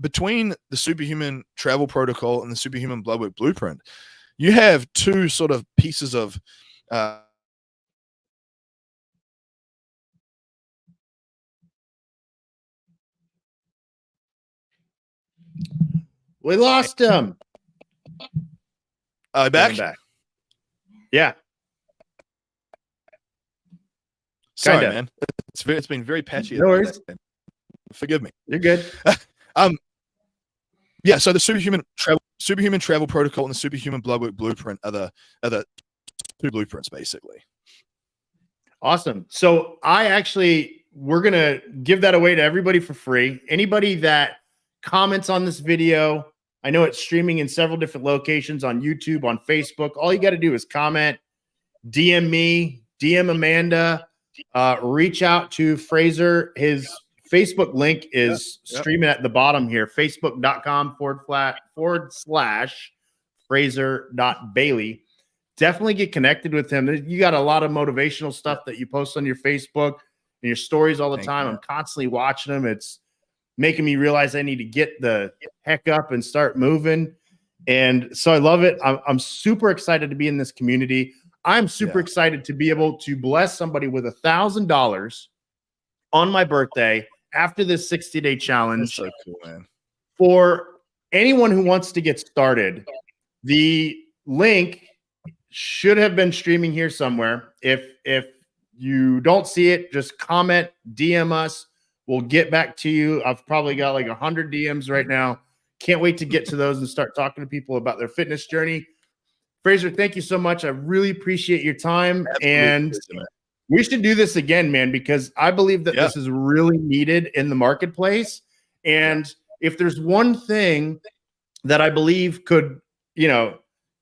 between the Superhuman Travel Protocol and the Superhuman Bloodwork Blueprint, you have 2 sort of pieces of We lost him. back? Yeah. Sorry, man. It's been very patchy. No worries. Forgive me. You're good. Yeah, so the Superhuman Travel Protocol and the Superhuman Bloodwork Blueprint are the 2 blueprints, basically. Awesome. So we're going to give that away to everybody for free. Anybody that comments on this video, I know it's streaming in several different locations on YouTube, on Facebook. All you got to do is comment, DM me, DM Amanda, reach out to Fraser. His Facebook link is streaming at the bottom here, facebook.com/Fraser.Bailey. Definitely get connected with him. You got a lot of motivational stuff that you post on your Facebook and your stories all the time. I'm constantly watching them. It's making me realize I need to get the heck up and start moving. And so I love it. I'm super excited to be in this community. I'm super excited to be able to bless somebody with $1,000 on my birthday after this 60-day challenge. That's so cool, man. For anyone who wants to get started, the link should have been streaming here somewhere. If you don't see it, just comment, DM us. We'll get back to you. I've probably got like 100 DMs right now. Can't wait to get to those and start talking to people about their fitness journey. Fraser, thank you so much. I really appreciate your time. Absolutely. And we should do this again, man, because I believe that this is really needed in the marketplace. And if there's one thing that I believe could,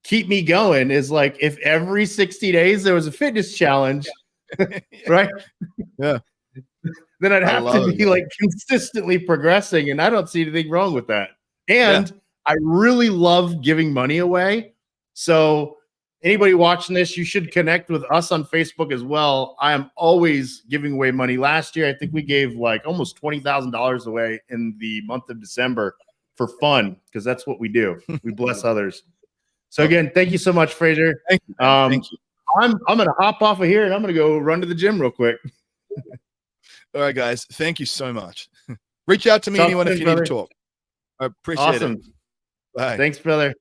keep me going, is like if every 60 days there was a fitness challenge, right? Yeah. Then I'd have to be like consistently progressing. And I don't see anything wrong with that. And I really love giving money away. So anybody watching this, you should connect with us on Facebook as well. I am always giving away money. Last year, I think we gave like almost $20,000 away in the month of December for fun, because that's what we do. We bless others. So again, thank you so much, Fraser. Thank you. Thank you. I'm going to hop off of here and I'm going to go run to the gym real quick. All right, guys. Thank you so much. Reach out to me, anyone, if you need to talk. I appreciate it. Awesome. Bye. Thanks, brother.